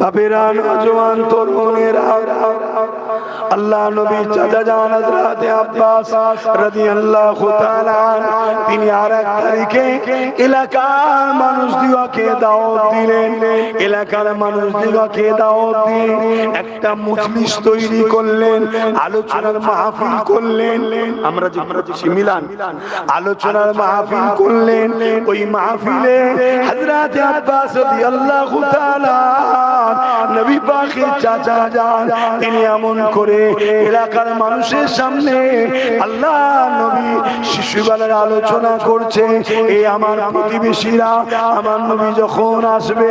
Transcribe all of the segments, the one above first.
বাপেরা, নওজোয়ান তরুণেরা, আল্লাহ নবী চাচা জান হযরত আব্বাস রাদিয়াল্লাহু তাআলা তিনি আরেক তারিখে এলাকার মানুষদিগকে দাওয়াত দিলেন। এলাকার মানুষদিগকে দাওয়াত দিয়ে একটা মজলিস তৈরি করলেন, আলোচনার মাহফিল করলেন। আমরা যে মিলান আলোচনার মাহফিল করলেন। ওই মাহফিলে হযরত আব্বাস রাদিয়াল্লাহু তাআলা নবী পাকের চাচা জান তিনি এমন করে এলাকার মানুষের সামনে আল্লাহ নবী শিশুবেলার আলোচনা করছে। এই আমার প্রতিবেশীরা আমার নবী যখন আসবে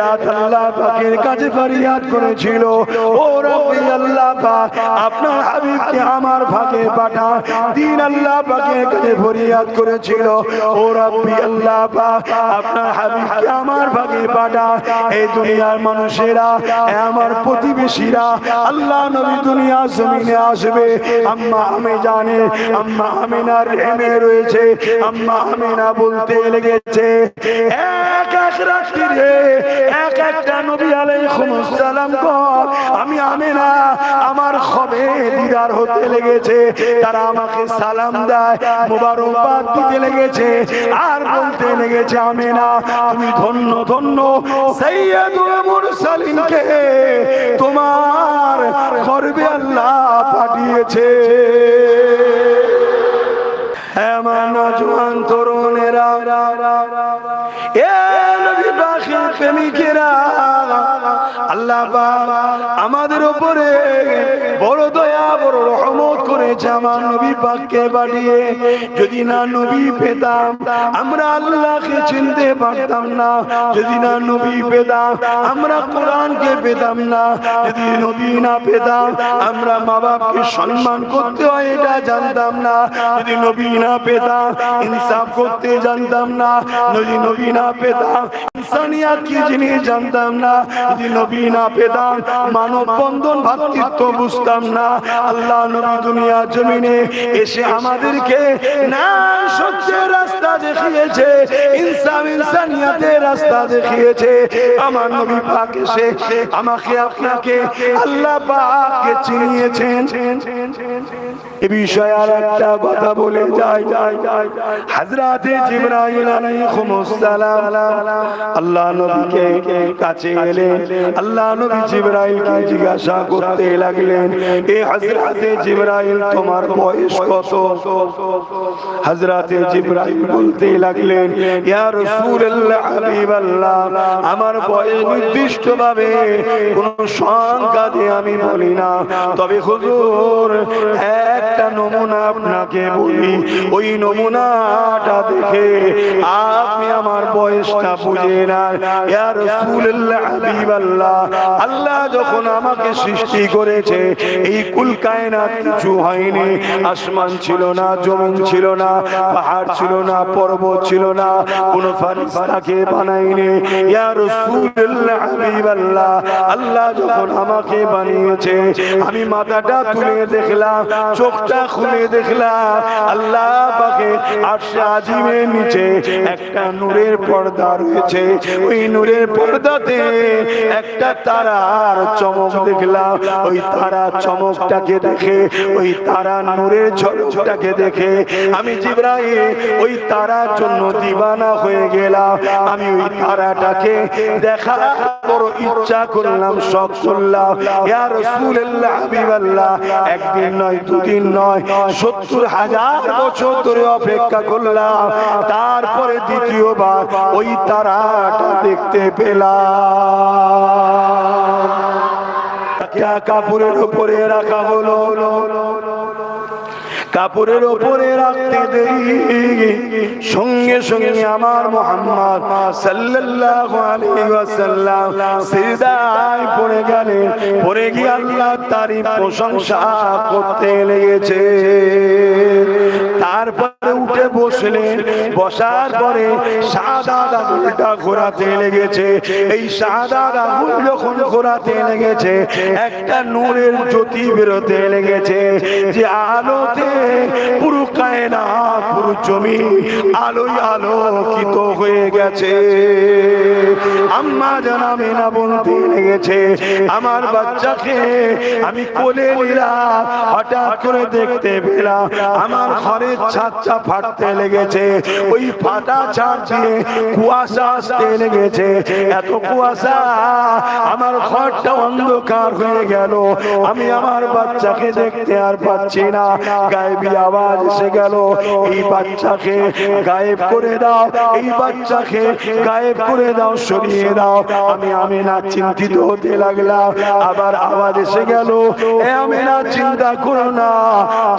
রাত আল্লাহ পাকের কাছে ফরিয়াদ করেছিল, ও রব্বি আল্লাহ পাক আপনার হাবিবকে আমার ভাগে পাঠান। দিন আল্লাহ পাকের কাছে ফরিয়াদ করেছিল, ও রব্বি আল্লাহ পাক আপনার হাবিবকে আমার ভাগে পাঠান। এই দুনিয়ার মানুষেরা, আমার প্রতিবেশীরা আল্লাহ নবী দুনিয়া জমিনে আসবে। আম্মা আমি জানে আম্মা আমিনার রেমে রয়েছে। আম্মা আমিনা বলতে লেগেছে, এক এক রাত্রিরে এক একটা নবী আলাইহিস সালাম কর আমি আমিনা আমার খবে দিদার হতে লেগেছে। তারা আমাকে সালাম দেয়, মোবারকবাদ দিতে লেগেছে, আর বলতে লেগেছে আমিনা তুমি ধন্য ধন্য সাইয়্যিদুল মুরসালিনকে তোমার গর্বে আল্লাহ পাঠিয়েছে। আমার নওজোয়ান তরুণেরা, এ নবী পাকের প্রেমিকেরা, আল্লাহ পাক আমাদের উপরে বড় দয়া বড় রহমত করেছে আমার নবী পাককে পাঠিয়ে। যদি না নবী পেতাম আমরা আল্লাহকে চিনতে পারতাম না। যদি না নবী পেতাম আমরা কোরআনকে পেতাম না। যদি নবী না পেতাম আমরা মা বাপকে সম্মান করতে হয় এটা জানতাম না। যদি নবী না পেতাম ইনসাফ করতে জানতাম না। যদি নবী না পেতাম ইনসানিয়াত কি জিনিস জানতাম না। যদি নবী না পেতাম মানব বন্ধন ভাতৃত্ব বুঝতাম না। আল্লাহ নবী দুনিয়া জমিনে এসে আমাদেরকে ন্যায় সত্যের রাস্তা দেখিয়েছে, ইনসাফ ইনসানিয়াতের রাস্তা দেখিয়েছে। আমার নবী পাক এসে আমাকে আপনাকে আল্লাহ পাককে চিনিয়েছেন। এ বিষয়ে আর একটা কথা বলে যাই, হযরতে জিবরাইল আলাইহিস সালাম আল্লাহ নবীকে কাছে এলেন। আল্লাহ নবী জিবরাইলকে জিজ্ঞাসা করতে লাগলেন, এ হযরতে জিবরাইল তোমার বয়স কত? হযরতে জিবরাইল বলতে লাগলেন, ইয়া রাসূলুল্লাহ হাবিবাল্লাহ আমার বয়স নির্দিষ্টভাবে কোনো সংখ্যা দিয়ে আমি বলি না, তবে হুজুর একটা নমুনা আপনাকে বলি, ওই নমুনাটা দেখে আপনি আমার বয়সটা বুঝে নেন। ইয়া রাসূলুল্লাহ হাবিবাল্লাহ আল্লাহ যখন আমাকে সৃষ্টি করেছে এই কুল কায়নাত কিছু হয়নি। আসমান ছিল না, জমিন ছিল না, পাহাড় ছিল না, পর্বত ছিল না, কোন ফেরেশতাকে বানায়নি। ইয়া রাসূলুল্লাহ হাবিবাল্লাহ আল্লাহ যখন আমাকে বানিয়েছে আমি মাথাটা তুলে দেখলাম, চোখটা খুলে দেখলাম আল্লাহ পাকের আরশে আজিমের নিচে একটা নূরের পর্দা রয়েছে। ওই নূরের পর্দাতে একটা তারার চমক দেখলাম। ওই তারার চমকটাকে দেখে, ওই তারার নূরের ঝলকটাকে দেখে আমি জিবরাইল ওই তারার জন্য দিওয়ানা হয়ে গেলাম। আমি ওই তারাটাকে দেখার বড় ইচ্ছা করলাম, শখ করলাম। ইয়া রাসূলুল্লাহ হাবিবাল্লাহ একদিন নয়, দুদিন নয়, ৭০,০০০ বছর ধরে অপেক্ষা করলাম। তারপরে দ্বিতীয়বার ওই তারাটা দেখতে পেলাম। কাপড়ের উপরে রাখা হলো, কাপড়ের উপরে রাখতে দেরি সঙ্গে সঙ্গে আমার মুহাম্মদ সাল্লাল্লাহু আলাইহি ওয়াসাল্লাম সিজদায় পড়ে গেলেন। পড়ে গিয়ে আল্লাহর তারিফ প্রশংসা করতে লেগেছে। তারপরে উঠে বসলেন, বসার পরে শাহাদাত আঙুলটা ঘোরাতে লেগেছে। এই শাহাদাত আঙুল যখন ঘোরাতে লেগেছে, একটা নূরের জ্যোতি বেরোতে লেগেছে, যে আলোতে পুরো কায়নাত, পুরো জমি আলোয় আলোকিত হয়ে গেছে। আম্মা জান আমিনা বলতে লেগেছে, আমার বাচ্চাকে আমি কোলে নিলাম, হঠাৎ করে দেখতে পেলাম আমার ঘরের ছাদটা ফাটতে লেগেছে। ওই ফাটা ছাদ দিয়ে কুয়াশা আসতে লেগেছে। এত কুয়াশা, আমার ঘরটা অন্ধকার হয়ে গেল। আমি আমার বাচ্চাকে দেখতে আর পাচ্ছি না। গায়েবী আওয়াজ এসে গেল, এই বাচ্চাকে গায়েব করে দাও, এই বাচ্চাকে গায়েব করে দাও, সরিয়ে দাও। আমি আমিনা চিন্তিত হতে লাগলাম। আবার আওয়াজ এসে গেল, এ আমিনা চিন্তা করো না,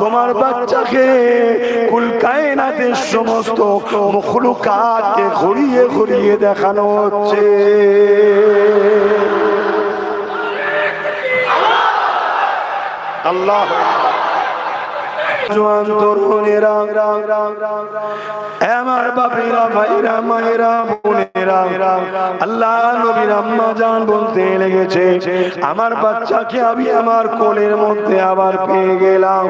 তোমার বাচ্চাকে কুল কায়নাতের সমস্ত মখলুকাতকে ঘুরিয়ে ঘুরিয়ে দেখানো হচ্ছে। আল্লাহ জওয়ান তরুণেরা, আমার বাপেরা, ভাইরা, মায়েরা, বোনেরা, আল্লাহ নবীর আম্মা জান বলতে লেগেছে, আমার বাচ্চাকে আমি আমার কোলের মধ্যে আবার পেয়ে গেলাম।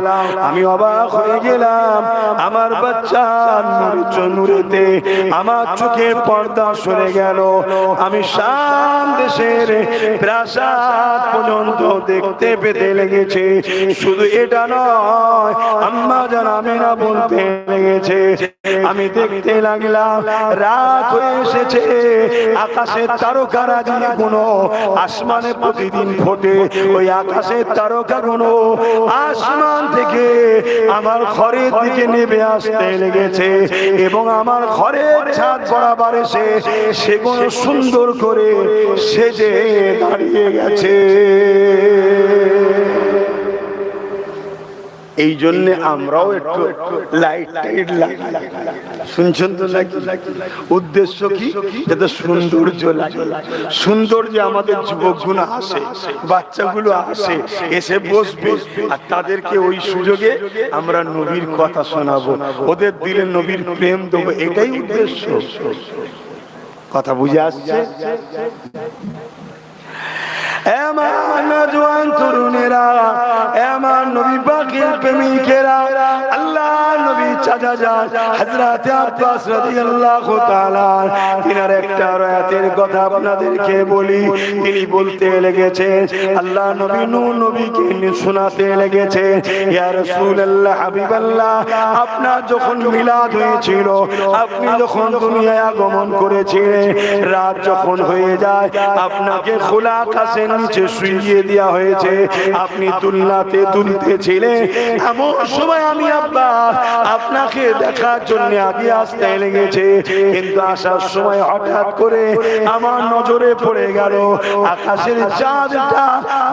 আমি অবাক হয়ে গেলাম। আমার বাচ্চা নূরেতে আমার চোখের পর্দা সরে গেল। আমি শাম দেশের প্রাসাদ পর্যন্ত দেখতে পেতে লেগেছে। শুধু এটা নয়, আম্মা জান আমিনা বলতে লেগেছে, আমি দেখতে লাগলাম রাত হয়ে এসেছে, আকাশের তারকারাজি গুলো আসমানে প্রতিদিন ফোটে। ওই আকাশের তারকাগুলো আসমান থেকে আমার ঘরের দিকে নেমে আসতে লেগেছে, এবং আমার ঘরের ছাদ বরাবর এসে সেগুলো সুন্দর করে সেজে দাঁড়িয়ে গেছে। এই জন্য আমরাও একটু লাইট টাইট লাগাই, শুনছেন তো নাকি? উদ্দেশ্য কি? যাতে সৌন্দর্য লাগে, সৌন্দর্য আমাদের যুবকগুলো আসে, বাচ্চাগুলো আসে, এসে বসবে, আর তাদেরকে ওই সুযোগে আমরা নবীর কথা শোনাবো, ওদের দিলে নবীর প্রেম দেবো, এটাই উদ্দেশ্য। কথা বুঝে আসছে? জওয়ান তরুণেরা, আমার নবী পাকের প্রেমিকেরা, আল্লাহ নবী চাচা যান হযরত আব্বাস রাদিয়াল্লাহু তাআলা তিনার একটা রায়াতের কথা আপনাদেরকে বলি। তিনি বলতে লেগেছেন, আল্লাহ নবী নূহ নবীকে শোনাতে লেগেছে, ইয়া রাসূলুল্লাহ, হাবিবাল্লাহ, আপনার যখন মিলাদ হয়েছিল, আপনি যখন দুনিয়ায় আগমন করেছিলেন, রাত যখন হয়ে যায় আপনাকে খোলা আকাশের নিচে শুইয়ে দেওয়া হয়েছে, আপনি দুলনাতে দুলতেছিলেন। এমন সময় আমি আব্বাস আপনাকে দেখার জন্য আগে আসতে লেগেছে, কিন্তু আসার সময় হঠাৎ করে আমার নজরে পড়ে গেল আকাশের চাঁদটা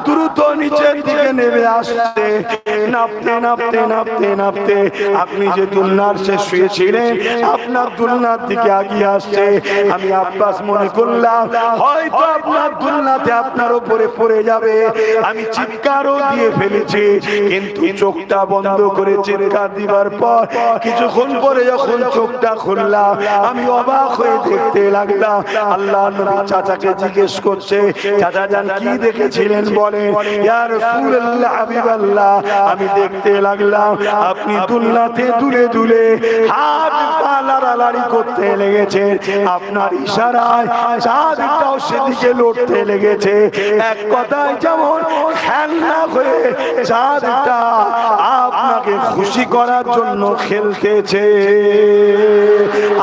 দ্রুত নিচের দিকে নেমে আসছে। নাপতে নাপতে নাপতে নাপতে আপনি যে দুলনার শেষ শুয়েছিলেন, আপনার দুলনার দিকে আগিয়ে আসছে। আমি আব্বাস মনে করলাম হয়তো আপনার দুলনাতে আপনার উপরে পড়ে যাবে। আমি চিৎকারও দিয়ে ফেলেছি, কিন্তু চোখটা বন্ধ করে চিৎকার দিবার পর কিছুক্ষণ পরে যখন চোখটা খুললাম, আমি অবাক হয়ে দেখতে লাগলাম আল্লাহ নবী চাচাকে জিজ্ঞেস করছে, চাচা জান কি দেখেছিলেন বলেন। ইয়া রাসূলুল্লাহ, হাবিবাল্লাহ, আমি দেখতে লাগলাম আপনি দুলনাতে দুলে দুলে হাত পা লাড়ালাড়ি করতে লেগেছে, আপনার ইশারায় চাঁদটাও সেদিকে লড়তে লেগেছে। এক কথায় যেমন খেলনা হয়ে চাঁদটা আপনাকে খুশি করার জন্য খেলতেছে।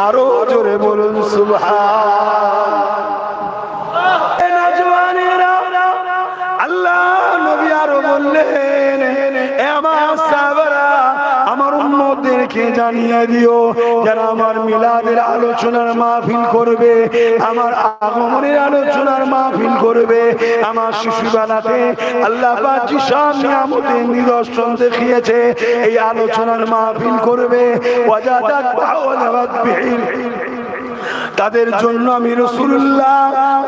আরো জোরে বলুন সুবহানাল্লাহ। আল্লাহ নবী আরো বললেন, আমার উম্মতদেরকে জানিয়ে দিও, যারা আমার মিলাদের আলোচনার মাহফিল করবে, আমার আগমনের আলোচনার মাহফিল করবে, আমার শিশুবেলাতে আল্লাহ পাক যে সব নিয়ামতের নিদর্শন দেখিয়েছে, এই আলোচনার মাহফিল করবে, ওয়াজাদাত ওয়াজাবাত বিহিল, তাদের জন্য আমি রাসূলুল্লাহ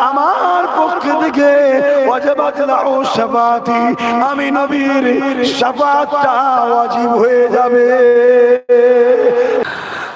আমার পক্ষ থেকে ওয়াজিবাত লাহু শাফাআতি, আমি নবীর শাফাআতটা ওয়াজিব হয়ে যাবে।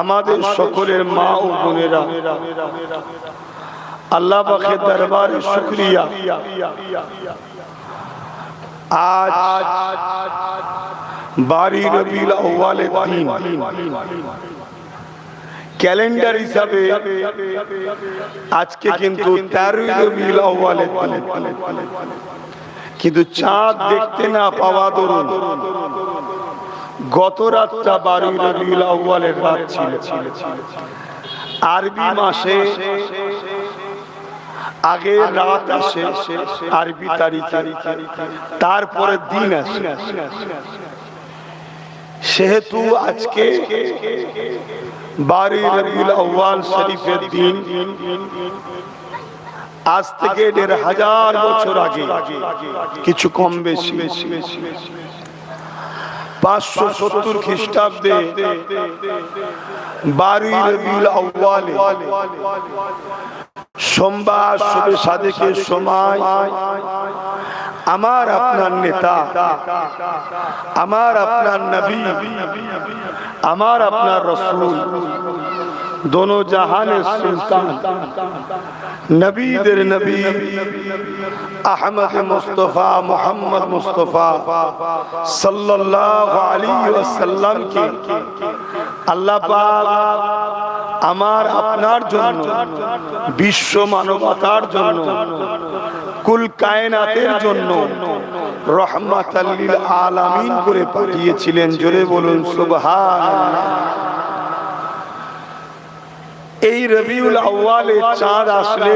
আমাদের সকলের মা ও বোনেরা আল্লাহ পাকের দরবারে শুকরিয়া, আজ 12 রবিউল আউয়ালের দিন। ক্যালেন্ডার হিসাবে আজকে কিন্তু 13 রবিউল আউয়ালের দিন, কিন্তু চাঁদ দেখতে না পাওয়া দরুন গত রাতটা 12 রবিউল আউয়ালের রাত ছিল। আরবি মাসে আগে রাত আসে আরবি তারিখে, তারপরে দিন আসে। সেহেতু আজকে 12 রবিউল আউয়াল শরীফের দিন, আজ থেকে 1500 বছর আগে, কিছু কম বেশি 570 খ্রিস্টাব্দে 12 রবিউল আউয়ালে সোমবার শুভে সাদেকের সময় আমার আপনার নেতা, আমার আপনার নবী, আমার আপনার রসুল, दोनों जहाने सुल्तान नबीদের নবী আহমদ মুস্তাফা মোহাম্মদ মুস্তাফা সাল্লাল্লাহু আলাইহি ওয়াসাল্লাম কে আল্লাহ পাক আমার আপনার জন্য, বিশ্ব মানবতার জন্য, কুল কায়নাতের জন্য রহমাতাল লিল আলামিন করে পাঠিয়েছিলেন। জোরে বলুন সুবহানাল্লাহ। এই রবিউল আউয়ালে চাঁদ আসলে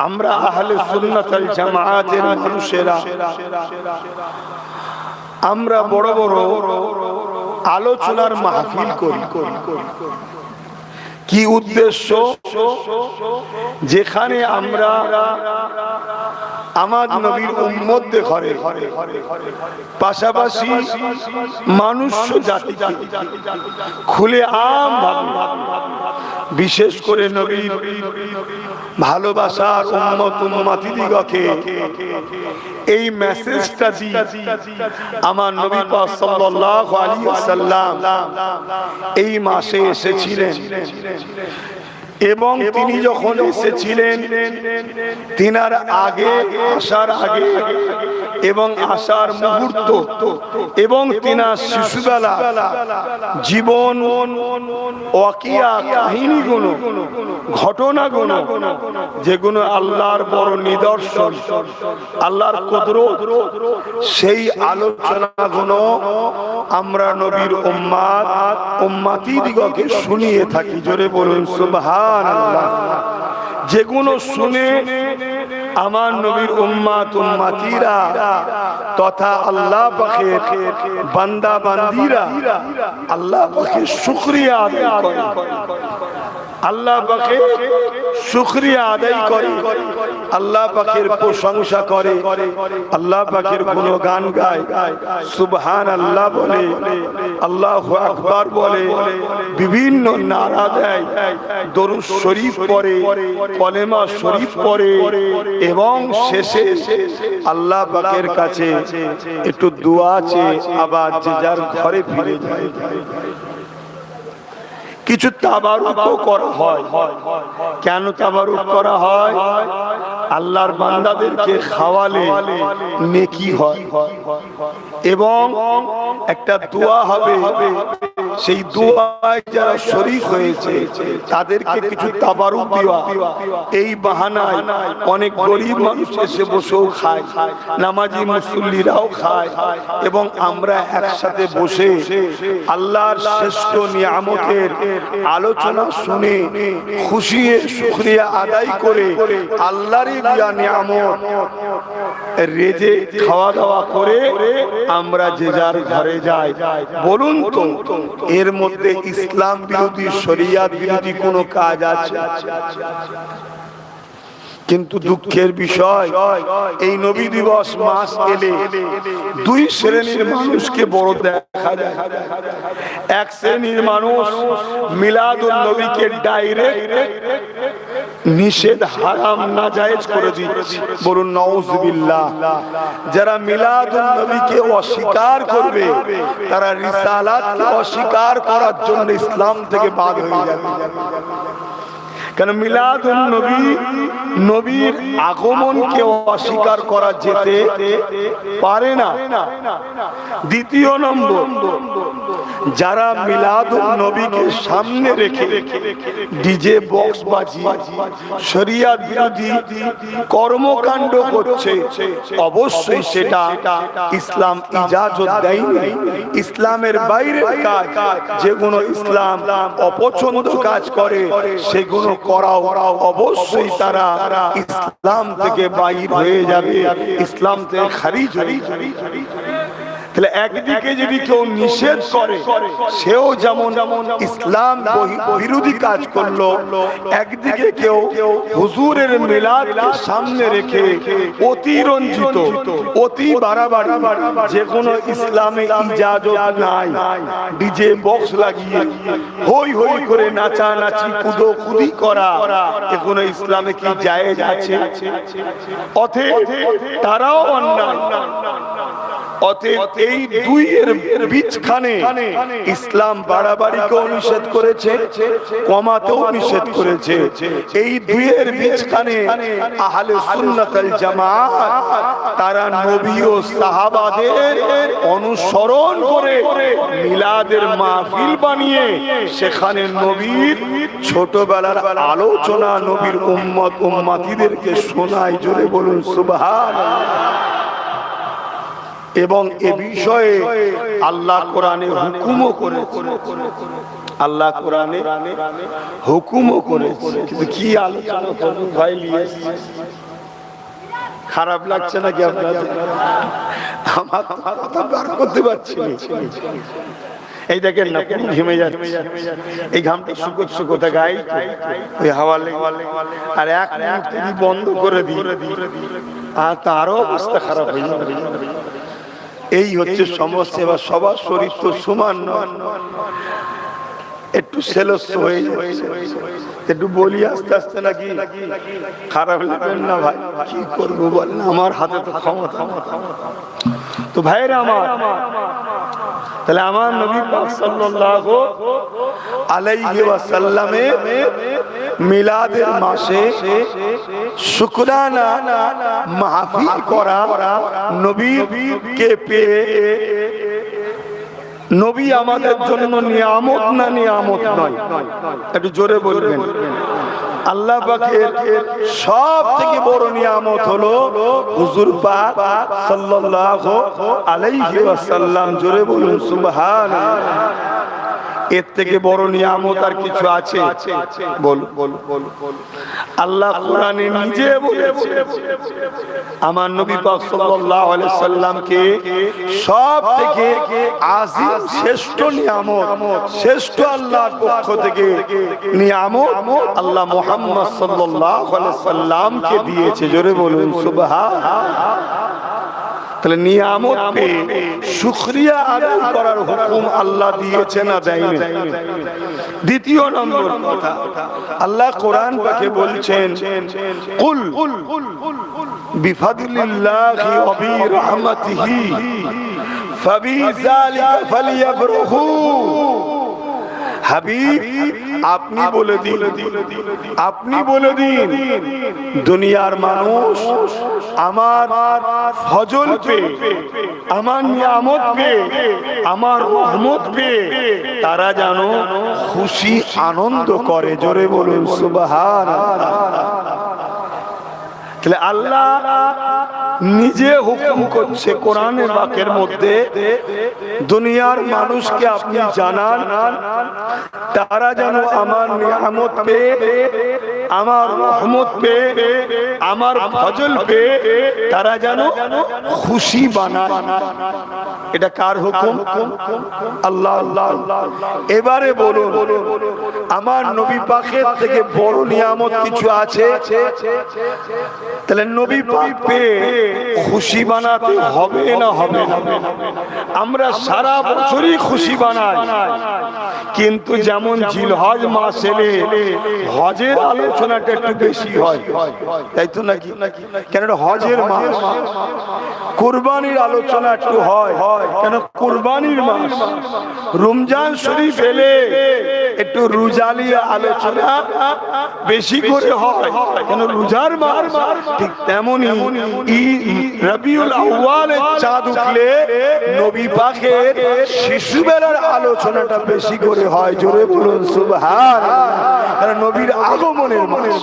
আমরা আহলে সুন্নাত ওয়াল জামাতের মানুষেরা আমরা বড় বড় আলোচনার মাহফিল করি। কি উদ্দেশ্য? যেখানে আমরা আমার নবীর উম্মতদের ঘরে পাশাপাশি মানুষ জাতিকে খুলে আম ভাবে, বিশেষ করে নবীর ভালোবাসার উম্মত উম্মতিদিগকে এই মেসেজটা দিয়ে আমার নবী পাক সাল্লাল্লাহু আলাইহি ওয়াসাল্লাম এই মাসে এসেছিলেন। এবং তিনি যখন এসেছিলেন, তিনার আগে, আসার আগে এবং আসার মুহূর্ত এবং তিনার শিশুবেলা জীবন ওয়াকিয়া কাহিনীগুলো, ঘটনাগুলো, যেগুলো আল্লাহর বড় নিদর্শন, আল্লাহর কুদরত, সেই আলোচনাগুলো আমরা নবীর উম্মত উম্মতিদিগকে শুনিয়ে থাকি। জোরে বলুন সুবহানাল্লাহ। যেগুলো শুনে আমার নবীর উম্মত উম্মতিরা তথা আল্লাহ পাকের বান্দা বান্দিরা আল্লাহ পাকের শুকরিয়া আদায় করে, আল্লাহ পাকের শুকরিয়া আদায় করে, আল্লাহ পাকের প্রশংসা করে, আল্লাহ পাকের গুণগান গায়, সুবহানাল্লাহ বলে, আল্লাহু আকবার বলে, বিভিন্ন নারা দেয়, দরুদ শরীফ পড়ে, কলেমা শরীফ পড়ে এবং শেষে আল্লাহ পাকের কাছে একটু দোয়া চেয়ে আবার যে যার ঘরে ফিরে যায়। কিছু তাবারুকও করা হয়। কেন তাবারুক করা হয়? আল্লাহর বান্দাদেরকে খাওয়ালে নেকি হয় এবং একটা দোয়া হবে, সেই দোয়ায় যারা শরীক হয়েছে তাদেরকে কিছু তাবারুক দেওয়া। এই বাহানায় অনেক গরিব মানুষ এসে বসেও খায়, নামাজি মুসল্লিরাও খায় এবং আমরা একসাথে বসে আল্লাহর শ্রেষ্ঠ নিয়ামতের আলোচনা শুনে খুশি শুকরিয়া আদায় করে আল্লাহরই দেয়া নিয়ামত রেজে খাওয়া দাওয়া করে আমরা যে যার ঘরে যাই। বলুন তো এর মধ্যে ইসলাম বিরোধী, শরিয়াত বিরোধী কোনো কাজ আছে? কিন্তু দুঃখের বিষয় এই নবী দিবস মাস এলে দুই শ্রেণীর মানুষকে বড় দেখা যায়। এক শ্রেণীর মানুষ মিলাদুন নবীকে ডাইরেক্ট নিষেধ, হারাম, নাজায়েজ করে দিচ্ছে। বলুন নাউজুবিল্লাহ। যারা মিলাদুন নবীকে অস্বীকার করবে তারা রিসালাতকে অস্বীকার করার জন্য ইসলাম থেকে বাদ হয়ে যাবে। কেন মিলাদুন নবী, নবীর আগমনকে অস্বীকার করা যেতে পারে না। দ্বিতীয় নম্বর, যারা মিলাদুন নবীকে সামনে রেখে ডিজে বক্স বাজিয়ে শরিয়ত বিরোধী কর্মকাণ্ড করছে, অবশ্যই সেটা ইসলাম ইজাজত দেয়নি। ইসলামের বাইরের কাজ, যেগুলো ইসলাম অপছন্দ কাজ করে, সেগুলো করাও অবশ্যই তারা ইসলাম থেকে বাইর হয়ে যাবে, ইসলাম থেকে খারিজ হয়ে যাবে। তাহলে একদিকে যদি কেউ নিষেধ করে, সেও যেমন ইসলাম বিরোধী কাজ করলো, একদিকে কেউ হুজুরের মিলাদকে সামনে রেখে অতিরঞ্জিত, অতি বাড়াবাড়ি, যে কোনো ইসলামে ইজাজত নাই, ডিজে বক্স লাগিয়ে হই হই করে নাচানাচি কুদোকুদি করা, এগুলো ইসলামে কি জায়েজ আছে? অতএব তারাও অন্যায়। অতএব এই দুইয়ের বীজখানে ইসলাম বাড়াবাড়িকেও নিষেধ করেছে, কমাতেও নিষেধ করেছে। এই দুইয়ের বীজখানে আহলে সুন্নাত ওয়াল জামাত তারা নবী ও সাহাবাদের অনুসরণ করে মিলাদের মাহফিল বানিয়ে সেখানে নবীর ছোটবেলার আলোচনা নবীর উম্মত উম্মাতিদেরকে শোনায়। জোরে বলুন সুবহানাল্লাহ। এবং এ বিষয়ে আল্লাহ কোরআনে হুকুমও করেছে, আল্লাহ কোরআনে হুকুমও করেছে। কিন্তু কি আলোচনা করব ভাই, খারাপ লাগছে নাকি আপনাদের? আমার কথা বার করতে পারছি না। এই দেখেন না, ঘেমে যাচ্ছে, এই ঘামটা শুকোতে গায়ে ওই হাওয়া লেগে, আর এক মুহূর্তে যদি বন্ধ করে দিই আর তারও অবস্থা খারাপ হয়ে যাবে। এই হচ্ছে সমস্যা। এবার সবার শরীর তো সমান নয়, একটু সেলস হয়ে যাচ্ছে। একটু বলি আস্তে আস্তে, নাকি খারাপ লাগবেন না ভাই? কি করবো বলেন, আমার হাতে তো ক্ষমতা। তো ভাইরা আমার, তাহলে আমার নবী পাক সাল্লাল্লাহু আলাইহি ওয়াসাল্লামে মিলাদের মাসে শুকরানা মাহফিল করা, নবীকে পেয়ে, নবী আমাদের জন্য নিয়ামত না নিয়ামত নয়? একটু জোরে বলবেন। আল্লাহ পাকের সব থেকে বড় নিয়ামত হলো হুজুর পাক সাল্লাল্লাহু আলাইহি ওয়াসাল্লাম। জোরে বলুন সুবহানাল্লাহ। এর থেকে বড় নিয়ামত আর কিছু আছে? বল। আল্লাহ কোরআনে নিজে বলেছে আমার নবী পাক সাল্লাল্লাহু আলাইহি সাল্লামকে সব থেকে আযীম শ্রেষ্ঠ নিয়ামত, শ্রেষ্ঠ আল্লাহর পক্ষ থেকে নিয়ামত আল্লাহ মুহাম্মদ সাল্লাল্লাহু আলাইহি সাল্লামকে দিয়েছে। জোরে বলুন সুবহানাল্লাহ। তাহলে নিয়ামত পেয়ে শুকরিয়া আদায় করার হুকুম আল্লাহ দিয়েছে না দেয়নি? দ্বিতীয় নম্বর কথা, আল্লাহ কোরআন পাকে বলছেন, কুল বিফাদলিল্লাহি ওয়া বিরহমাতিহি ফাবিযালিকা ফালিয়াফরাহু। হাবিব, আপনি বলে দিন দুনিয়ার মানুষ আমার ফজল পে, আমার নিয়ামত পে, আমার রহমত পে তারা যেন খুশি আনন্দ করে। জোরে বলুন সুবহানাল্লাহ। তাহলে আল্লাহ নিজে হুকুম করছে কোরআনের বাক্যের মধ্যে, দুনিয়ার মানুষকে আপনি জানান তারা যেন আমার নিয়ামত পেয়ে আমার রহমত পেয়ে, আমার ফজল পেয়ে তারা যেন খুশি বানায়। এটা কার হুকুম? আল্লাহ। এবারে বলুন, আমার নবী পাকের থেকে বড় নিয়ামত কিছু আছে? তাহলে নবী পাক পেয়ে খুশি বানাতে হবে না হবে না? আমরা সারা বছরই খুশি বানাই, কিন্তু যেমন জিলহজ মাস এলে হজের আলোচনাটা একটু বেশি হয়, তাই তো নাকি? কেন হজের মাস, কুরবানির আলোচনা একটু হয়, কেন কুরবানির মাস। রমজান শরীফ এলে একটু রোজালিয়া আলোচনা বেশি করে হয়, কেন রোজার মাস। ঠিক তেমনি রবিউল আউয়ালের চাঁদ উঠলে নবী পাকের শিশুবেলার আলোচনাটা বেশি করে হয়। জোরে বলুন সুবহানাল্লাহ, কারণ নবীর আগমনের মাস।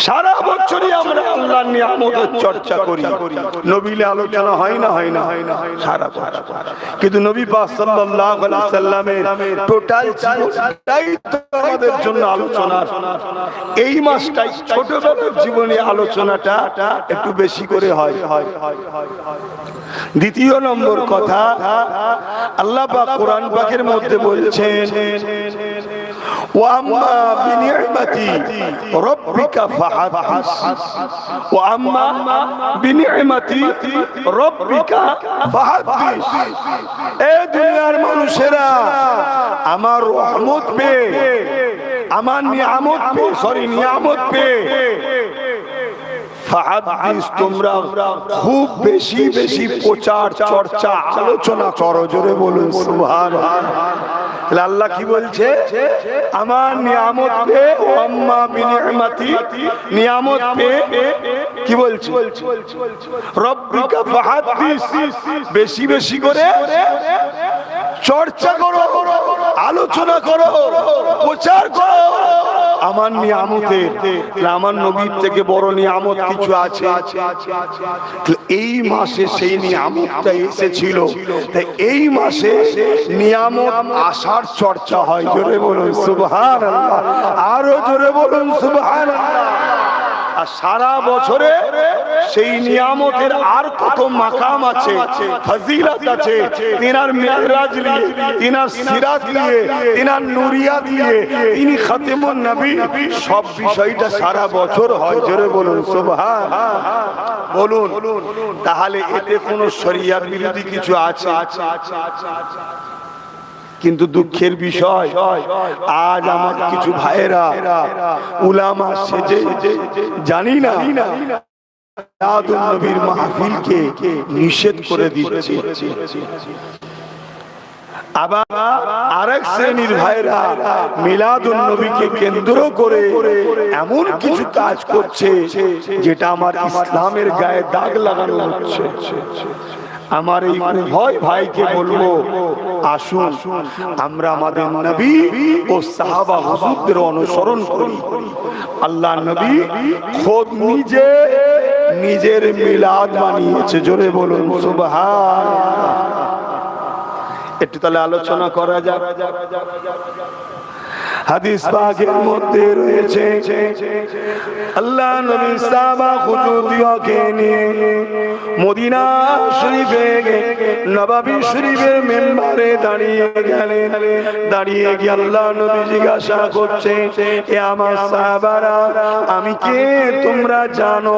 সারা বছরই আমরা আল্লাহর নিয়ামতের চর্চা করি, নবীর আলোচনা হয় না হয় না সারা বছর। কিন্তু নবী পাক সাল্লাল্লাহু আলাইহি সাল্লামের টোটাল জীবনটাই তো আমাদের জন্য আলোচনা। এই মাসটাই ছোটবেলার জীবনে আলোচনাটা একটু বেশি করে হয়। দ্বিতীয় নম্বর কথা, আল্লাহ পাক কোরআন পাকের মধ্যে বলছেন, ওয়াম্মা বিনি'মাতি রাব্বিকা ফাহাদ্দিস, ওয়াম্মা বিনি'মাতি রাব্বিকা ফাহাদ্দিস। এই দুনিয়ার মানুষেরা আমার রহমত পেয়ে, আমার নিয়ামত পেয়ে, নিয়ামত পেয়ে ফাহাদ্দিস, তোমরা খুব বেশি বেশি প্রচার চর্চা আলোচনা করো। জোরে বলুন সুবহানাল্লাহ। আল্লাহ কি বলছে? আমার নিয়ামত পেয়ে, আম্মা বিনি'মাতি, নিয়ামত পেয়ে কি বলছে? রব্বিকা ফাহাদ্দিস, বেশি বেশি করে চর্চা করো, আলোচনা করো, প্রচার করো আমার নিয়ামতের। আমার নবীর থেকে বড় নিয়ামত কিছু আছে? এই মাসে সেই নিয়ামতটা এসেছিল, তাই এই মাসে নিয়ামত আসার চর্চা হয়। জোরে বলুন সুবহানাল্লাহ, আরো জোরে বলুন সুবহানাল্লাহ। আর সারা বছরে সেই নিয়ামতের আর কত মাকাম আছে, ফজিলত আছে। তিনার মেরাজ নিয়ে, তিনার সিরাত নিয়ে, তিনার নুরিয়াত নিয়ে, তিনি খাতেমুন নবী, সব বিষয়টা সারা বছর হয়। জোরে বলুন সুবহানাল্লাহ। বলুন, তাহলে এতে কোনো শরিয়াত বিরোধী কিছু আছে? কিন্তু দুঃখের বিষয়, আজ আমার কিছু ভাইয়েরা উলামা সেজে, জানি না, মিলাদুন নবীর মাহফিলকে নিষেধ করে দিচ্ছে। আবার আরেক শ্রেণীর ভাইরা মিলাদুন নবীকে কেন্দ্র করে এমন কিছু কাজ করছে যেটা আমার ইসলামের গায়ে দাগ লাগানো হচ্ছে। আমার এই উভয় ভাইকে বলবো, আসুন আমরা আমাদের নবী ও সাহাবা হুজুরদের অনুসরণ করি। আল্লাহ নবী খোদ নিজে নিজের মিলাদ বানিয়েছে। জোরে বলুন সুবহানাল্লাহ। একটু তাহলে আলোচনা করা যাক। হাদিস পাকের মধ্যে রয়েছে, আল্লাহ নবী সাহাবা হুজুরদিওকে নিয়ে মদিনা শরীফে নববী শরীফের মিম্বরে দাঁড়িয়ে গেলেন। দাঁড়িয়ে গিয়ে আল্লাহ নবী জিজ্ঞাসা করছে, এ আমার সাহাবারা, আমি কে তোমরা জানো?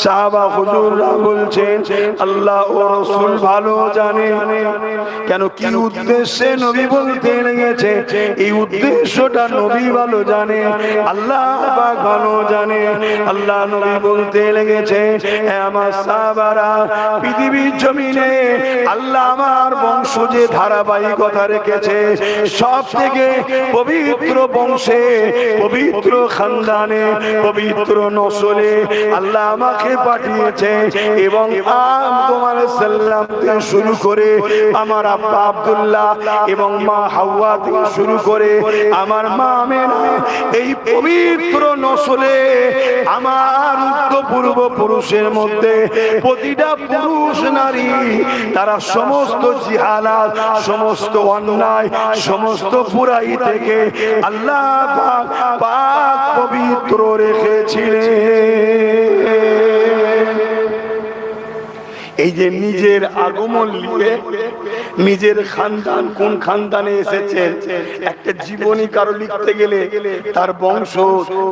সাহাবা হুজুররা বলছেন, আল্লাহ ও রাসূল ভালো জানে। কেন, কি উদ্দেশ্যে নবী বলতে লেগেছে, এই উদ্দেশ্যটা নবী ভালো জানে, আল্লাহ পাক ভালো জানে। আল্লাহ নবী বলতে লেগেছে, আমার সাহাবারা, পৃথিবীর জমিনে আল্লাহ আমার বংশ যে ধারাবাহিকতা রেখেছে, সব থেকে পবিত্র বংশে, পবিত্র খানদানে, পবিত্র নসলে আল্লাহ আমাকে পাঠিয়েছে। এবং আদম আলাইহিস সালাম থেকে শুরু করে আমার আব্বা আব্দুল্লাহ এবং মা হাওয়া থেকে শুরু করে করে আমার মা আমেনা এই পবিত্র নসলে আমার পূর্ব পুরুষের মধ্যে প্রতিটা পুরুষ নারী তারা সমস্ত জিহালাত, সমস্ত অন্যায়, সমস্ত বুরাই থেকে আল্লাহ পাক পবিত্র রেখেছিলেন। এই যে নিজের আগমন নিয়ে নিজের খানদান, কোন খানদানে এসেছেন, একটা জীবনী কারো লিখতে গেলে তার বংশ,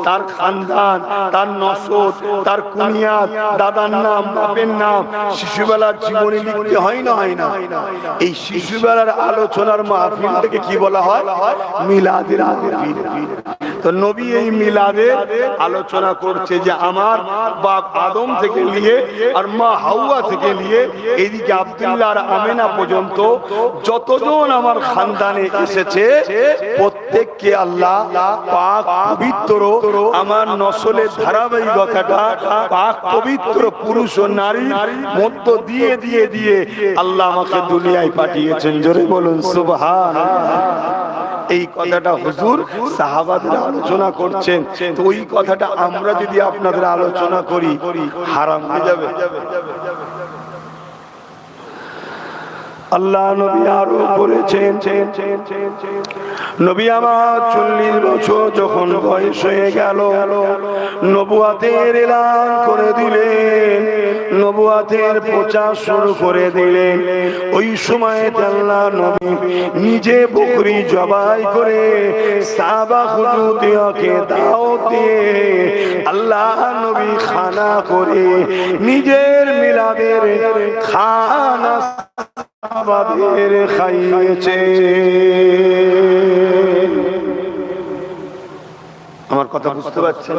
তার খানদান, তার নসব, তার কুনিয়াত, দাদার নাম, বাপের নাম, শিশুবেলার জীবনী লিখতে হয় না, হয় না? এই শিশুবেলার আলোচনার মাহফিলটাকে কি বলা হয়? মিলাদের মাহফিল। তো নবী এই মিলাদের আলোচনা করছে যে আমার বাপ আদম থেকে নিয়ে আর মা হাওয়া থেকে নিয়ে এইদিকে আব্দুল্লাহ আর আমেনা পর্যন্ত যতজন আমার খানদানে এসেছে প্রত্যেককে আল্লাহ পাক পবিত্র আমার নসলের ধারাবাহিকতাটা পাক পবিত্র পুরুষ ও নারী মধ্য দিয়ে দিয়ে দিয়ে আল্লাহ আমাকে দুনিয়ায় পাঠিয়েছেন। জোরে বলুন সুবহানাল্লাহ। এই কথাটা হুজুর সাহাবাদের আলোচনা করছেন, তো ওই কথাটা আমরা যদি আপনাদের আলোচনা করি হারাম হয়ে যাবে। আল্লাহ নবী আরো বলেছেন, নবী আমার 40 বছর যখন বয়স হয়ে গেল নবুয়াতের এলান করে দিলেন, নবুয়াতের প্রচার শুরু করে দিলেন। ওই সময় আল্লাহ নবী নিজে বকরি জবাই করে সাহাবা হুজুরদেরকে দাওয়াত দিয়ে আল্লাহ নবী খানা করে নিজের মিলাদের খানা আমাদের খাইয়েছে। আমার কথা বুঝতে পারছেন?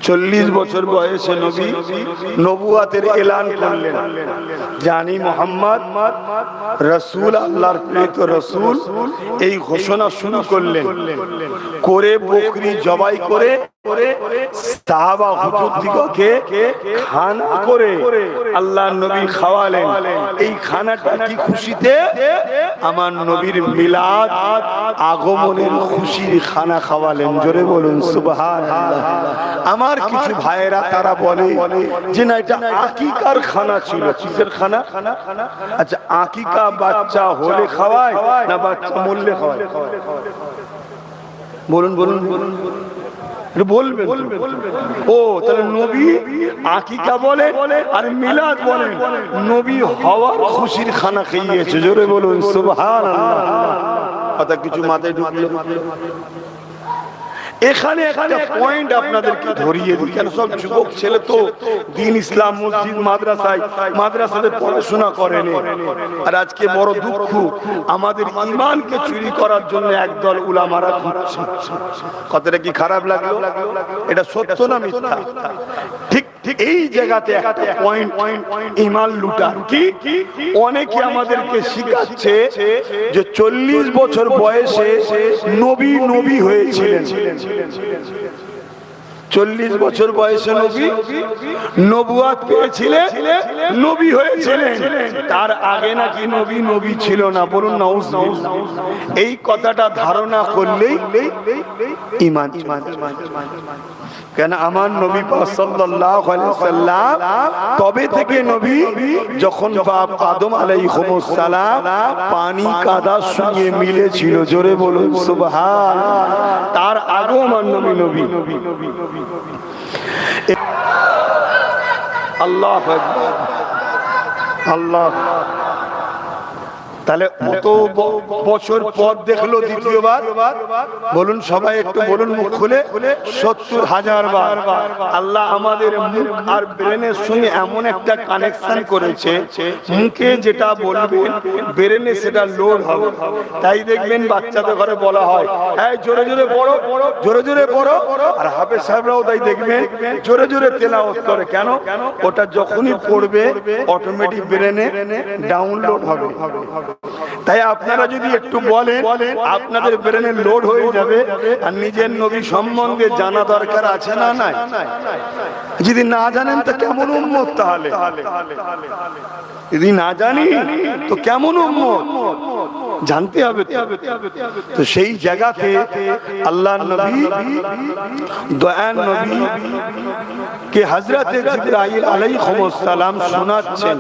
40 বছর বয়সে নবী নবুয়াতের এলান করলেন, জানি মুহাম্মদ রাসূল, আল্লাহর প্রেরিত রাসূল। এই ঘোষণা শুরু করলেন করে বকরি জবাই করে সাহাবা হুজুরদিগকে খানা করে আল্লাহ নবী খাওয়ালেন। এই খানাটা কি খুশিতে? আমার নবীর মিলাদ আগমনের খুশির খানা খাওয়ালেন। জোরে বলুন সুবহানাল্লাহ। আমার কিছু ভাইয়েরা তারা বলে যে না, এটা আকিকার খানা ছিল। কিসের খানা? আচ্ছা, আকিকা বাচ্চা হলে খাওয়ায় না বাচ্চা মরলে খাওয়ায়? বলুন বলুন বলুন বলবেন। ও তাহলে নবী আকিকা বলে আর মিলাদ বলে, নবী হওয়ার খুশির খানা খাইয়েছে। জোরে বলুন সুবহানাল্লাহ। কথা কিছু মাথায় ঢুকলো? এখানে একটা পয়েন্ট আপনাদেরকে ধরিয়ে দিই, কেন সব যুবক ছেলে তো দ্বীন ইসলাম মসজিদ মাদ্রাসাতে পড়াশোনা করেনি। আর আজকে বড় দুঃখ, আমাদের ঈমানকে চুরি করার জন্য একদল উলামারা ঘুরছে। কথাটা কি খারাপ লাগলো? এটা সত্য না মিথ্যা? ঠিক ঠিক এই জায়গাতে একটা পয়েন্ট, ঈমান লুটা। কি অনেকে আমাদেরকে শিখাচ্ছে যে 40 বছর বয়সে নবী হয়েছিলেন। 40 বছর বয়সে নবী নবুয়াত পেয়েছিলেন, নবী হয়েছিলেন। তার আগে নাকি নবী ছিল না। বলুন নাউজুবিল্লাহ। এই কথাটা ধারণা করলেই ঈমান। কেন? আমার নবী সাল্লাল্লাহু আলাইহি সাল্লাম তবে থেকে নবী যখন বাপ আদম আলাইহিস সালাম পানি কাদার সঙ্গে মিলেছিল। জোরে বলুন সুবহানাল্লাহ। তার আগেও আমার নবী। আল্লাহু আকবার, আল্লাহ। তাহলে কত বছর পর দেখলো দ্বিতীয়বার? বলুন সবাই একটু বলুন মুখ খুলে। 70,000 বার। আল্লাহ আমাদের মুখ আর ব্রেনের সঙ্গে এমন একটা কানেকশন করেছে, মুখে যেটা বলবেন ব্রেনে সেটা লোড হবে। তাই দেখবেন বাচ্চাদের ঘরে বলা হয়, এই জোরে জোরে পড়ো, জোরে জোরে পড়ো। আর হাফেজ সাহেবরাও তাই দেখবেন জোরে জোরে তেলাওয়াত করে। কেন? ওটা যখনই পড়বে অটোমেটিক ব্রেনে ডাউনলোড হবে। তাই আপনারা যদি একটু বলেন, আপনাদের ব্রেনে লোড হয়ে যাবে। আর নিজের নবী সম্বন্ধে জানা দরকার আছে না নাই? যদি না জানেন তো কেমন উম্মত? তাহলে যদি না জানি তো কেমন উম্মত? জানতে হবে তো সেই জায়গাতে আল্লাহ নবী দয়ান নবী কে হযরতে জিবরাইল আলাইহিস সালাম শোনাচ্ছেন,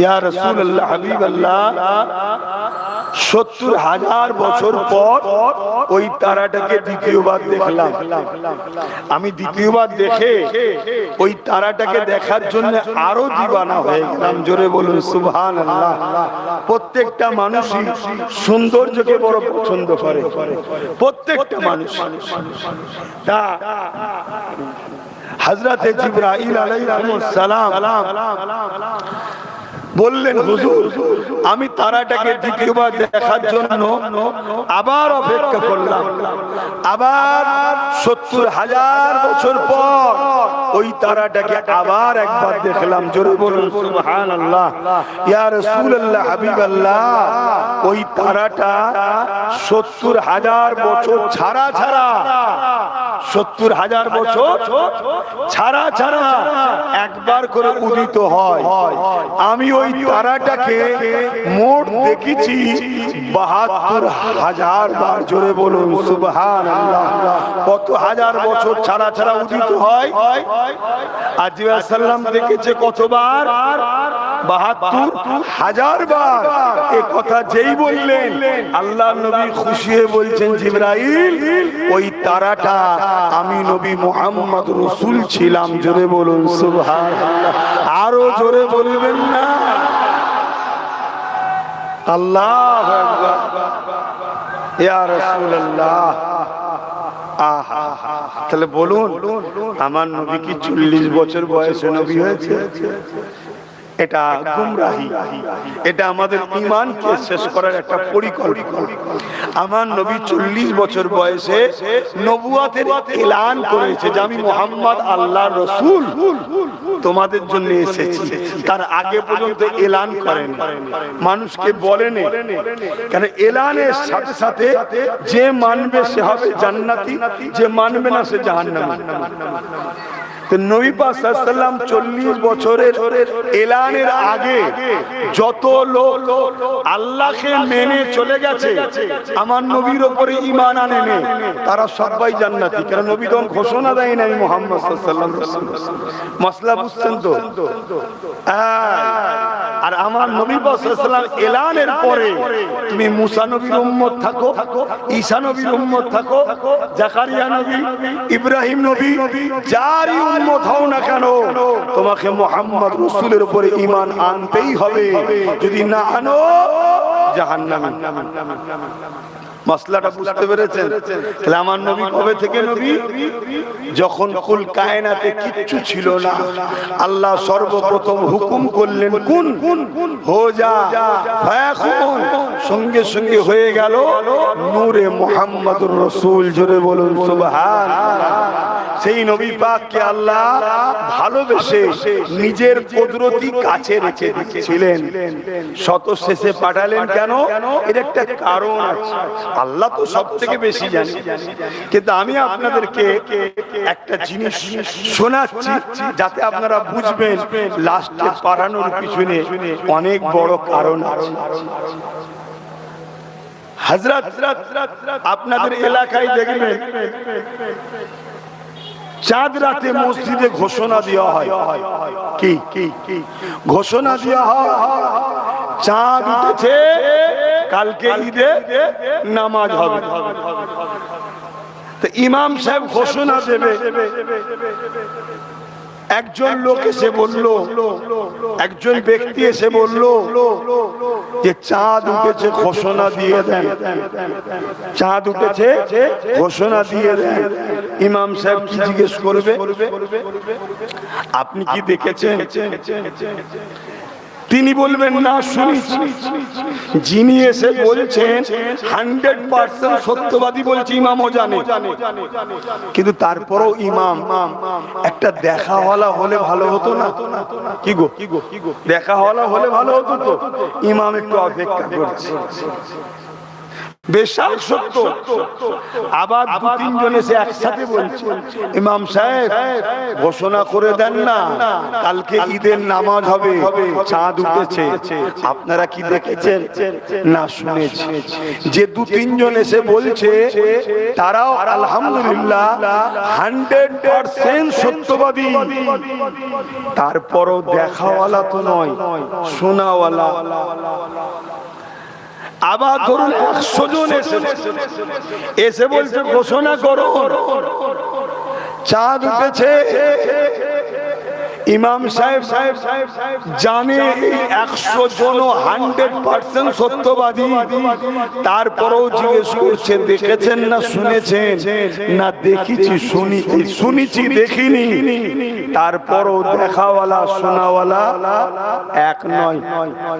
ইয়া রাসূলুল্লাহ হাবিবাল্লাহ ৭০,০০০ বছর পর ওই তারাটাকে দ্বিতীয়বার দেখলাম। আমি দ্বিতীয়বার দেখে ওই তারাটাকে দেখার জন্য আরো দিওয়ানা হয়ে গেলাম। জোরে বলুন সুবহানাল্লাহ। প্রত্যেকটা মানুষই সৌন্দর্যকে বড় পছন্দ করে, প্রত্যেকটা মানুষ। হযরতে জিবরাইল আলাইহিস সালাম বললেন, হুজুর আমি তারাটাকে দ্বিতীয়বার দেখার জন্য আবার অপেক্ষা করলাম। আবার ৭০,০০০ বছর পর ওই তারাটাকে আবার একবার দেখলাম। জোরে বলুন সুবহানাল্লাহ। ইয়া রাসূলুল্লাহ হাবিবাল্লাহ, ওই তারাটা ৭০,০০০ বছর ছাড়া ৭০,০০০ বছর ছাড়া একবার করে উদিত হয়। আমি ওই তারাটাকে মোট দেখেছি ৭২,০০০ বার। জোরে বলুন সুবহানাল্লাহ। কত হাজার বছর ছাড়া উদিত হয়। আর জিবরাইল সাল্লাম দেখেছে কতবার? ৭২,০০০ বার। এই কথা যেই বললেন আল্লাহর নবী খুশি হয়ে বলছেন, জিবরাইল ওই তারাটা আমি নবী মুহাম্মদ রাসূল ছিলাম। জোরে বলুন সুবহানাল্লাহ। আরো জোরে বলবেন না? আল্লাহু আকবার। ইয়া রাসূলুল্লাহ। আহা, তাহলে বলুন আমার নবী কি ৪০ বছর বয়সে নবী হয়েছে? এটা গুমরাহি, এটা আমাদের ঈমানকে শেষ করার একটা পরিকল্পনা। আমার নবী ৪০ বছর বয়সে নবুয়তের এলান করেছে যে আমি মুহাম্মদ আল্লাহর রাসূল তোমাদের জন্য এসেছি। তার আগে পর্যন্ত এলান করেন, মানুষকে বলেন। কারণ এলানের সাথে সাথে যে মানবে সে হবে জান্নাতি, যে মানবে না সে জাহান্নামী। নবী পাক সাল্লাল্লাহু আলাইহি ওয়াসাল্লাম ৪০ বছরের এলানের আগে যত লোক আল্লাহকে মেনে চলে গেছে, আমার নবীর উপরে ঈমান আনেনি, তারা সবাই জান্নাতি। কারণ নবী তখন ঘোষণা দেয় নাই মুহাম্মদ সাল্লাল্লাহু আলাইহি ওয়াসাল্লাম। মাসলা বুঝছেন তো? আর আমার নবী পাক সাল্লাল্লাহু আলাইহি ওয়াসাল্লাম এলানের পরে তুমি মুসা নবীর উম্মত থাকো, ঈসা নবীর উম্মত থাকো, জাকারিয়া নবী, ইব্রাহিম নবী, যারই উম্মত হও না কেন তোমাকে মুহাম্মদ রাসূলের উপরে ঈমান আনতেই হবে। যদি না আনো জাহান্নামী। মাসলাটা বুঝতে পেরেছেন? তাহলে আমার নবী কবে থেকে নবী? যখন কুল কায়নাতে কিচ্ছু ছিল না, আল্লাহ সর্বপ্রথম হুকুম করলেন কুন হো যা ফায়াকুন, সঙ্গে সঙ্গে হয়ে গেল নূরে মুহাম্মদুর রাসূল। জোরে বলুন সুবহানাল্লাহ। সেই নবী পাককে আল্লাহ ভালোবেসে নিজের কুদরতি কাছে রেখে দিয়েছিলেন, শত শেষে পাঠালেন। কেন? এর একটা কারণ আছে। আল্লাহ তো সব থেকে বেশি জানে, কিন্তু আমি আপনাদেরকে একটা জিনিস শোনাচ্ছি যাতে আপনারা বুঝবেন লাস্টে পাঠানোর পিছনে অনেক বড় কারণ আছে। হযরত আপনাদের এলাকায় দেখবেন চাঁদ রাতে মসজিদে ঘোষণা দেওয়া হয়। কি ঘোষণা দেওয়া হয়? চাঁদ উঠেছে, কালকে ঈদে নামাজ হবে। তো ইমাম সাহেব ঘোষণা দেবে। একজন লোক এসে বলল, একজন ব্যক্তি এসে বলল যে চাঁদ উঠেছে, ঘোষণা দিয়ে দেন। চাঁদ উঠেছে, ঘোষণা দিয়ে দেন। ইমাম সাহেব কি জিজ্ঞেস করবে? আপনি কি দেখেছেন? তিনি বলবেন না, শুনেছি। যিনি এসে বলছেন 100% সত্যবাদী বলছে, ইমামও জানে, কিন্তু তারপরও ইমাম একটা দেখাওয়ালা হলে ভালো হতো না? কি গো দেখাওয়ালা হলে ভালো হতো তো? ইমাম একটু অপেক্ষা করছে। বেশাল সত্য। আবার দু তিনজন এসে একসাথে বলছে, ইমাম সাহেব ঘোষণা করে দেন না, কালকে ঈদের নামাজ হবে, চাঁদ উঠেছে। আপনারা কি দেখেছেন না শুনেছি? যে দু তিনজন এসে বলছে তারাও আলহামদুলিল্লাহ 100% সত্যবাদী। তারপরও দেখাওয়ালা তো নয়, শোনাওয়ালা। আবার ধরুন 100 জন এসে বলছে ঘোষণা করো চাঁদ উঠেছে। ইমাম সাহেব জানে 100 জন 100% সত্যবাদী, তারপরেও জিজ্ঞেস করছে দেখেছেন না শুনেছেন? না দেখেছি শুনেছি দেখিনি। তারপরও দেখাওয়ালা শোনাওয়ালা এক নয়।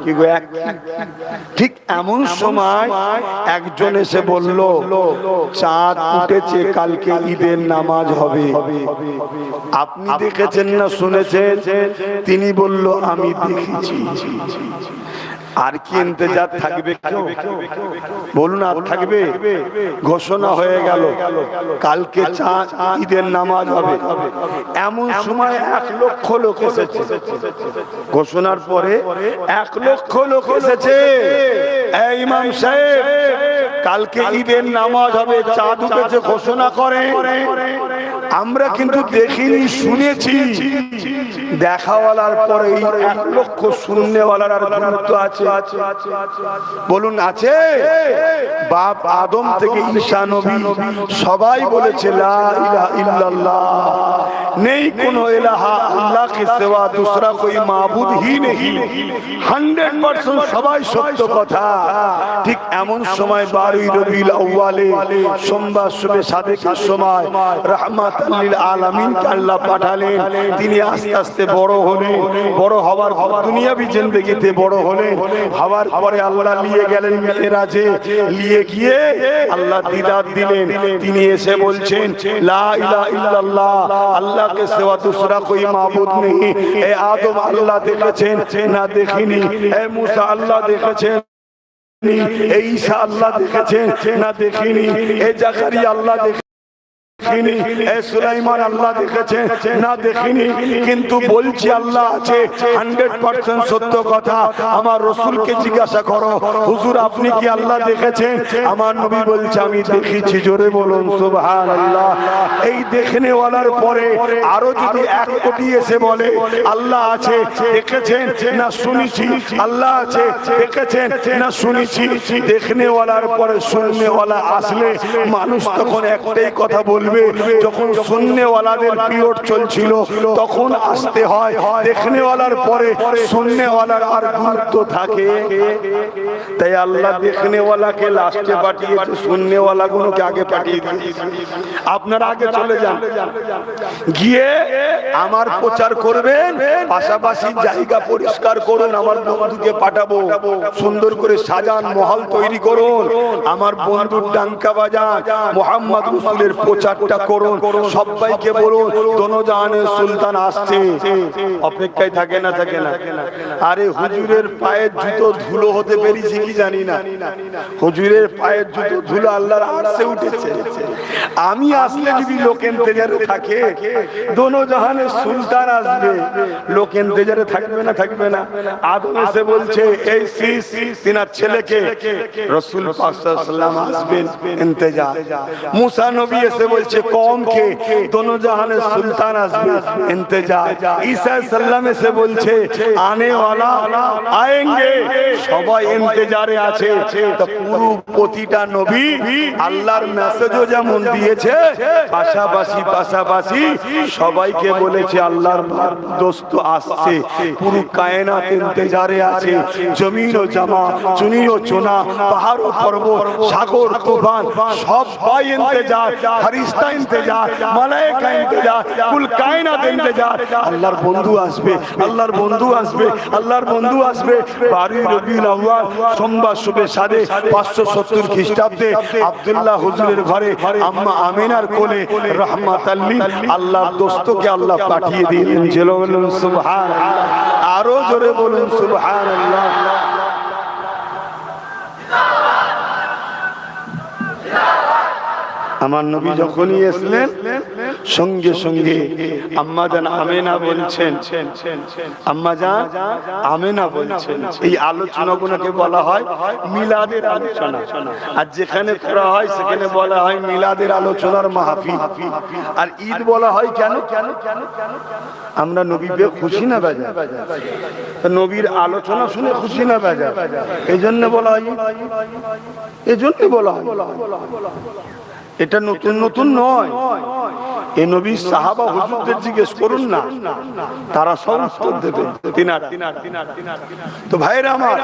কি গো এক? ঠিক এমন সময় একজন এসে বলল চাঁদ উঠেছে, কালকে ঈদের নামাজ হবে, আপনি দেখেছেন না শুনেছেন? তিনি বলল আমি দেখেছি। আর কি ইন্তজার থাকবে? বলুন আর থাকবে? ঘোষণা হয়ে গেল কালকে চাঁদ ঈদের নামাজ হবে। এমন সময় 1 লক্ষ লোক এসেছে। ঘোষণার পরে 1 লক্ষ লোক এসেছে। এই ইমাম সাহেব কালকে ঈদের নামাজ হবে, চাঁদ উঠেছে ঘোষণা করে। আমরা কিন্তু দেখিনি শুনেছি। দেখাওয়ালার পরে 1 লক্ষ শূন্যওয়ালার আর গুরুত্ব আছে? বলুন আছে? বাপ আদম থেকে ঈসা নবী সবাই বলেছে লা ইলাহা ইল্লাল্লাহ, নেই কোন ইলাহা আল্লাহ के सिवा दूसरा कोई माबूद ही नहीं। 100% সবাই সত্য কথা। ঠিক এমন সময় 12 রবিউল আউয়ালে সোমবার শুভে সাদেকের সময় রাহমাতুল লিল আলামিনকে আল্লাহ পাঠালেন। তিনি আস্তে আস্তে বড় হলেন, বড় হওয়ার দুনিয়াবি জিন্দেগিতে বড় হলেন। হওয়ার পরে আল্লাহ নিয়ে গেলেন মেরাজে, নিয়ে গিয়ে আল্লাহ দিদার দিলেন। তিনি এসে বলছেন লা ইলাহা ইল্লাল্লাহ, আল্লাহ के सिवा दूसरा कोई माबूद नहीं। ए आदम अल्लाह দেখেছেন না দেখিনি? এ মুসা আল্লাহ দেখেছেন, এ ঈসা আল্লাহ দেখেছেন না দেখিনি? এ জাকারিয়া আল্লাহ দেখেছেন, সুলাইমান আল্লাহ দেখেছেন না দেখিনি? কিন্তু বলছি আল্লাহ আছে, 100% সত্য কথা। আমার রাসূলকে জিজ্ঞাসা করো, হুজুর আপনি কি আল্লাহ দেখেছেন? আমার নবী বলছে আমি দেখেছি। জোরে বলুন সুবহানাল্লাহ। এই দেখনে ওয়ালার পরে আরো যদি 1 কোটি এসে বলে আল্লাহ আছে দেখেছেন না শুনেছি, আল্লাহ আছে দেখেছেন না শুনেছি, দেখনে ওয়ালার পরে শুননে ওয়ালা আসলে মানুষ তখন একটাই কথা বলবে। যখন শুননেওয়ালাদের পিরিয়ড চলছিল তখন আসতে হয়, দেখনেওয়ালার পরে শুননেওয়ালার আর গুরুত্ব থাকে। তাই আল্লাহ দেখনেওয়ালাকে লাস্টে পাঠিয়েছে, শুননেওয়ালাগুলোকে আগে পাঠিয়ে দিয়েছে। আপনারা আগে চলে যান, গিয়ে আমার প্রচার করবেন, পাশাপাশি জায়গা পরিষ্কার করুন। আমার বন্ধুকে পাঠাবো, সুন্দর করে সাজান, মহল তৈরি করুন। আমার বন্ধুর ডাঙ্কা বাজান, মুহাম্মদ রাসূলের প্রচারটা করুন। সবাইকে বলুন দোনো জাহানের সুলতান আসছে। অপেক্ষায় থাকে না থাকে না? আরে হুজুরের পায়ের জুতো ধুলো হতে পেরেছি কি জানি না। হুজুরের পায়ের জুতো ধুলো আল্লাহর আরশে উঠেছে। আমি আসলে যদি লোক ইন্তজারে থাকে, দোনো জাহানের সুলতান আসবে, লোক ইন্তজারে থাকবে না থাকবে না? আদম এসে বলছে এই সিস তিনার ছেলেকে রাসূল পাক সাল্লাল্লাহু আলাইহি ওয়াসাল্লাম আসবেন, ইন্তজার। মুসা নবী এসে বলছে কওম কে दोनों जहाने सुल्तान आजमी इंतजार। ईसा सल्लम से बोलছে आने वाला आएंगे, সবাই ইন্তজারে আছে। তো পুরো প্রতিটা নবী আল্লাহর মেসেজও যেমন দিয়েছে, পাশাপাশি পাশাপাশি সবাইকে বলেছে আল্লাহর দোস্ত আসছে। পুরো কায়নাত ইন্তজারে আছে। জমিন ও জামা, চুনি ও চোনা, পাহাড় ও পর্বত, সাগর তুফান সবাই ইন্তজার, ফেরেশতা ইন্তজার, মালায়েকা ইন্তজার, কুল কায়নাত ইন্তজার। আল্লাহর বন্ধু আসবে, আল্লাহর বন্ধু আসবে, আল্লাহর বন্ধু আসবে। 12 রবিউল আউয়াল সোমবার শুভে সাদে 570 খ্রিস্টাব্দে আব্দুল্লাহ হুজুরের ঘরে আম্মা আমিনার কোলে রাহমাতাল লিল আল্লাহর দোস্তকে আল্লাহ পাঠিয়ে দিলেন। জেলো বলুন সুবহানাল্লাহ, আরো জোরে বলুন সুবহানাল্লাহ। আমার নবী যখনই এসলেন সঙ্গে সঙ্গে আম্মা জান আমেনা বলছেন, আম্মা জান আমেনা বলছেন। এই আলোচনাগুলোকে বলা হয় মিলাদের আলোচনা। আর যেখানে করা হয় সেখানে বলা হয় মিলাদের আলোচনার মাহফিল। আর ঈদ বলা হয় কেন? আমরা নবী পেয়ে খুশি না বেজা? নবীর আলোচনা শুনে খুশি না বেজা? এই জন্য বলা হয়, এই জন্য বলা হয়। এটা নতুন নতুন নয়। এই নবী সাহাবা হুজুরদের জিজ্ঞেস করুন না, তারা সব উত্তর দেবে। তো ভাইরা আমার,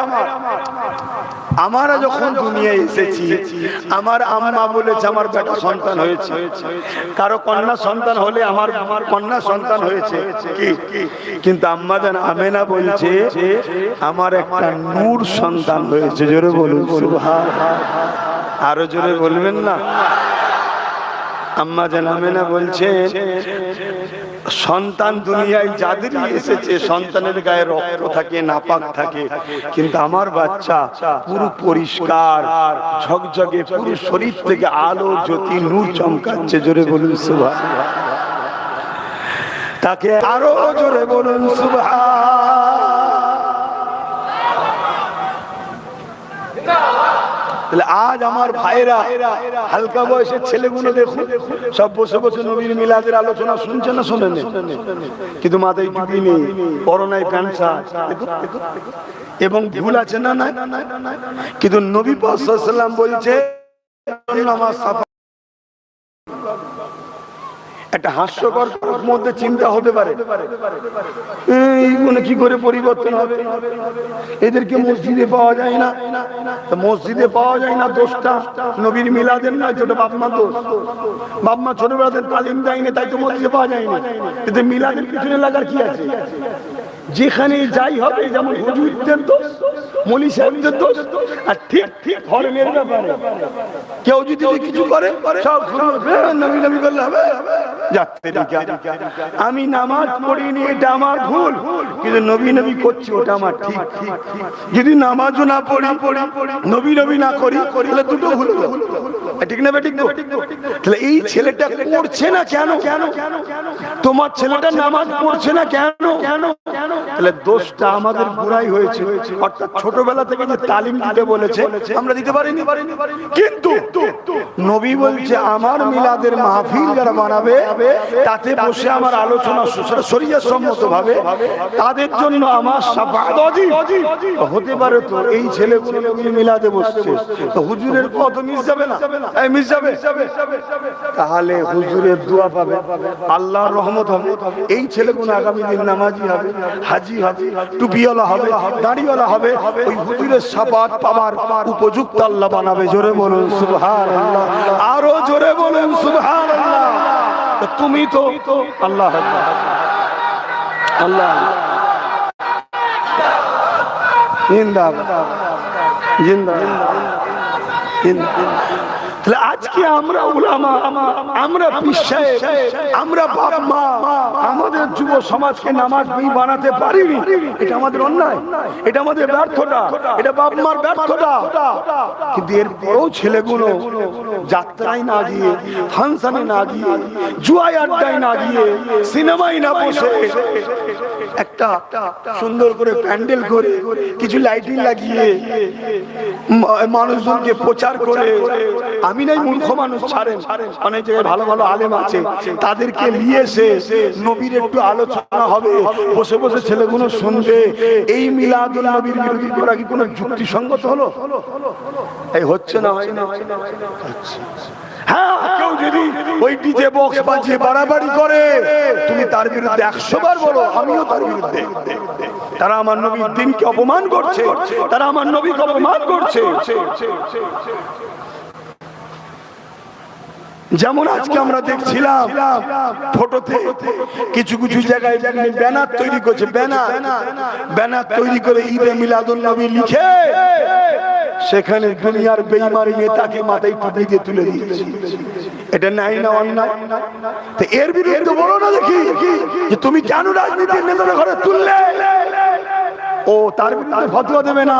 আমরা যখন দুনিয়ায় এসেছি, আমার আম্মা বলেছে আমার বেটা সন্তান হয়েছে, কারো কন্যা সন্তান হলে আমার কন্যা সন্তান হয়েছে কি, কিন্তু আম্মা জান আমেনা বলছে আমার একটা নূর সন্তান হয়েছে। জোরে বলুন সুবহানাল্লাহ। আরো জোরে বলবেন না? আম্মা জান আমেনা বলছেন সন্তান দুনিয়ায় যাদেরই এসেছে সন্তানের গায়ে রক্ত থাকে, নাপাক থাকে, কিন্তু আমার বাচ্চা পুরো পরিষ্কার ঝকঝকে, পুরো শরীর থেকে আলো জ্যোতি নূর চমকাচ্ছে। জোরে বলুন সুবহানাল্লাহ। তাকে আরো জোরে বলুন সুবহানাল্লাহ। আজ আমার ভাইরা হালকা বয়সের ছেলেগুলো দেখুন সব বসে বসে নবীর মিলাদের আলোচনা শুনছে না শোনেন, কিন্তু মাথায় টুপি নেই, করোনায় ক্যান্সার এবং ভুল আছে না না, কিন্তু নবী পাক সাল্লাল্লাহু আলাইহি ওয়াসাল্লাম বলছে নামাজ সাফা। একটা হাস্যকর মধ্যে চিন্তা হতে পারে এইগুলো কি করে পরিবর্তন হবে, এদেরকে মসজিদে পাওয়া যায় না, মসজিদে পাওয়া যায় না দোষটা নবীর মিলাদের নয়, ওটা বাপমার দোষ। বাপমা ছোটবেলাতে তালিম দেয়নি তাই তো মসজিদে পাওয়া যায়নি। এতে মিলাদের পিছনে লাগার কি আছে? যেখানে যাই হবে, যেমন হুজুরদের দোষ, মৌলী সাহেবদের দোষ, আর ঠিক ঠিক ধর্মের ব্যাপারে কেউ যদি কিছু করে সব নবী নবী করলে হবে। আমি নামাজ পড়িনি এটা আমার ভুল, কিন্তু নবী নবী করছি ওটা আমার ঠিক। যদি নামাজও না পড়ি, নবী নবী না করি, তাহলে দুটো ভুল হলো, ঠিক না? ঠিক। তাহলে এই ছেলেটা করছে না কেন? তোমার ছেলেটা নামাজ পড়ছে না কেন? তাহলে দোষটা আমাদের গোড়াই হয়েছে। অর্থাৎ ছোটবেলা থেকে যে তালিম দিতে বলেছে আমরা দিতে পারিনি। কিন্তু নবী বলছে আমার মিলাদের মাহফিল যারা বানাবে তাতে বসে আমার আলোচনা শরীয়ত সম্মত ভাবে, তাদের জন্য আমার শাফাআত ওয়াজিব হতে পারে। তো এই ছেলেগুলো মিলাদে বসছে, তো হুজুরের কত মিস যাবে না? এই মিস যাবে, তাহলে হুজুরের দোয়া পাবে, আল্লাহর রহমত হবে। এই ছেলেগুলো আগামী দিন নামাজি হবে, হাজি হবে, টুপিওয়ালা হবে, দাড়িওয়ালা হবে। ওই হুজুরের শাফাআত পাওয়ার উপযুক্ত আল্লাহ বানাবে। জোরে বলুন সুবহানাল্লাহ। আরো জোরে বলুন সুবহানাল্লাহ। তুমি তো আল্লাহ আল্লাহ জিন্দাবাদ জিন্দাবাদ জিন্দাবাদ। তাহলে আজকে আমরা উলামা, আমরা পীর সাহেব, আমরা বাপ মা আমাদের যুব সমাজকে নামাজি বানাতে পারিনি। এটা আমাদের অন্যায়, এটা আমাদের ব্যর্থতা, এটা বাপ মার ব্যর্থতা। কিন্তু এরপরও ছেলেগুলো যাত্রায় না গিয়ে, ফাংশনে না গিয়ে, জুয়ায় আড্ডায় না গিয়ে, সিনেমায় না বসে একটা সুন্দর করে প্যান্ডেল করে কিছু লাইটিং লাগিয়ে মানুষজনকে প্রচার করে, আমি নাই মূর্খ মানুষ ছাড়েন, অনেক জায়গায় ভালো ভালো আলেম আছে, তাদেরকে নিয়ে এসে নবীর একটু আলোচনা হবে, বসে বসে ছেলেগুলো শুনবে। এই মিলাদুল নবীর বিরোধী করা কি কোনো যুক্তিসঙ্গত হলো? এই হচ্ছে না, হয় না? হ্যাঁ, কেউ যদি ওই ডিজে বক্স বাজিয়ে বাড়াবাড়ি করে, তুমি তার বিরুদ্ধে 100 বার বলো, আমিও তার বিরুদ্ধে। তারা আমার নবীর দিনকে অপমান করছে, তারা আমার নবীকে অপমান করছে। যেমন আজকে আমরা দেখছিলাম ফটোতে কিছু কিছু জায়গায় ব্যানার তৈরি করছে, ব্যানার তৈরি করে ঈদে মিলাদুন নবী লিখে সেখানে দুনিয়ার বেঈমান নেতাকে মাথায় টুপি দিয়ে তুলে দিয়েছে। এটা নাই না অন্যায়? তো এর বিরুদ্ধে বলো না দেখি যে তুমি কেন রাজনীতির নেতাদের ঘরে তুললে? ও তার বিরুদ্ধে ফতোয়া দেবে না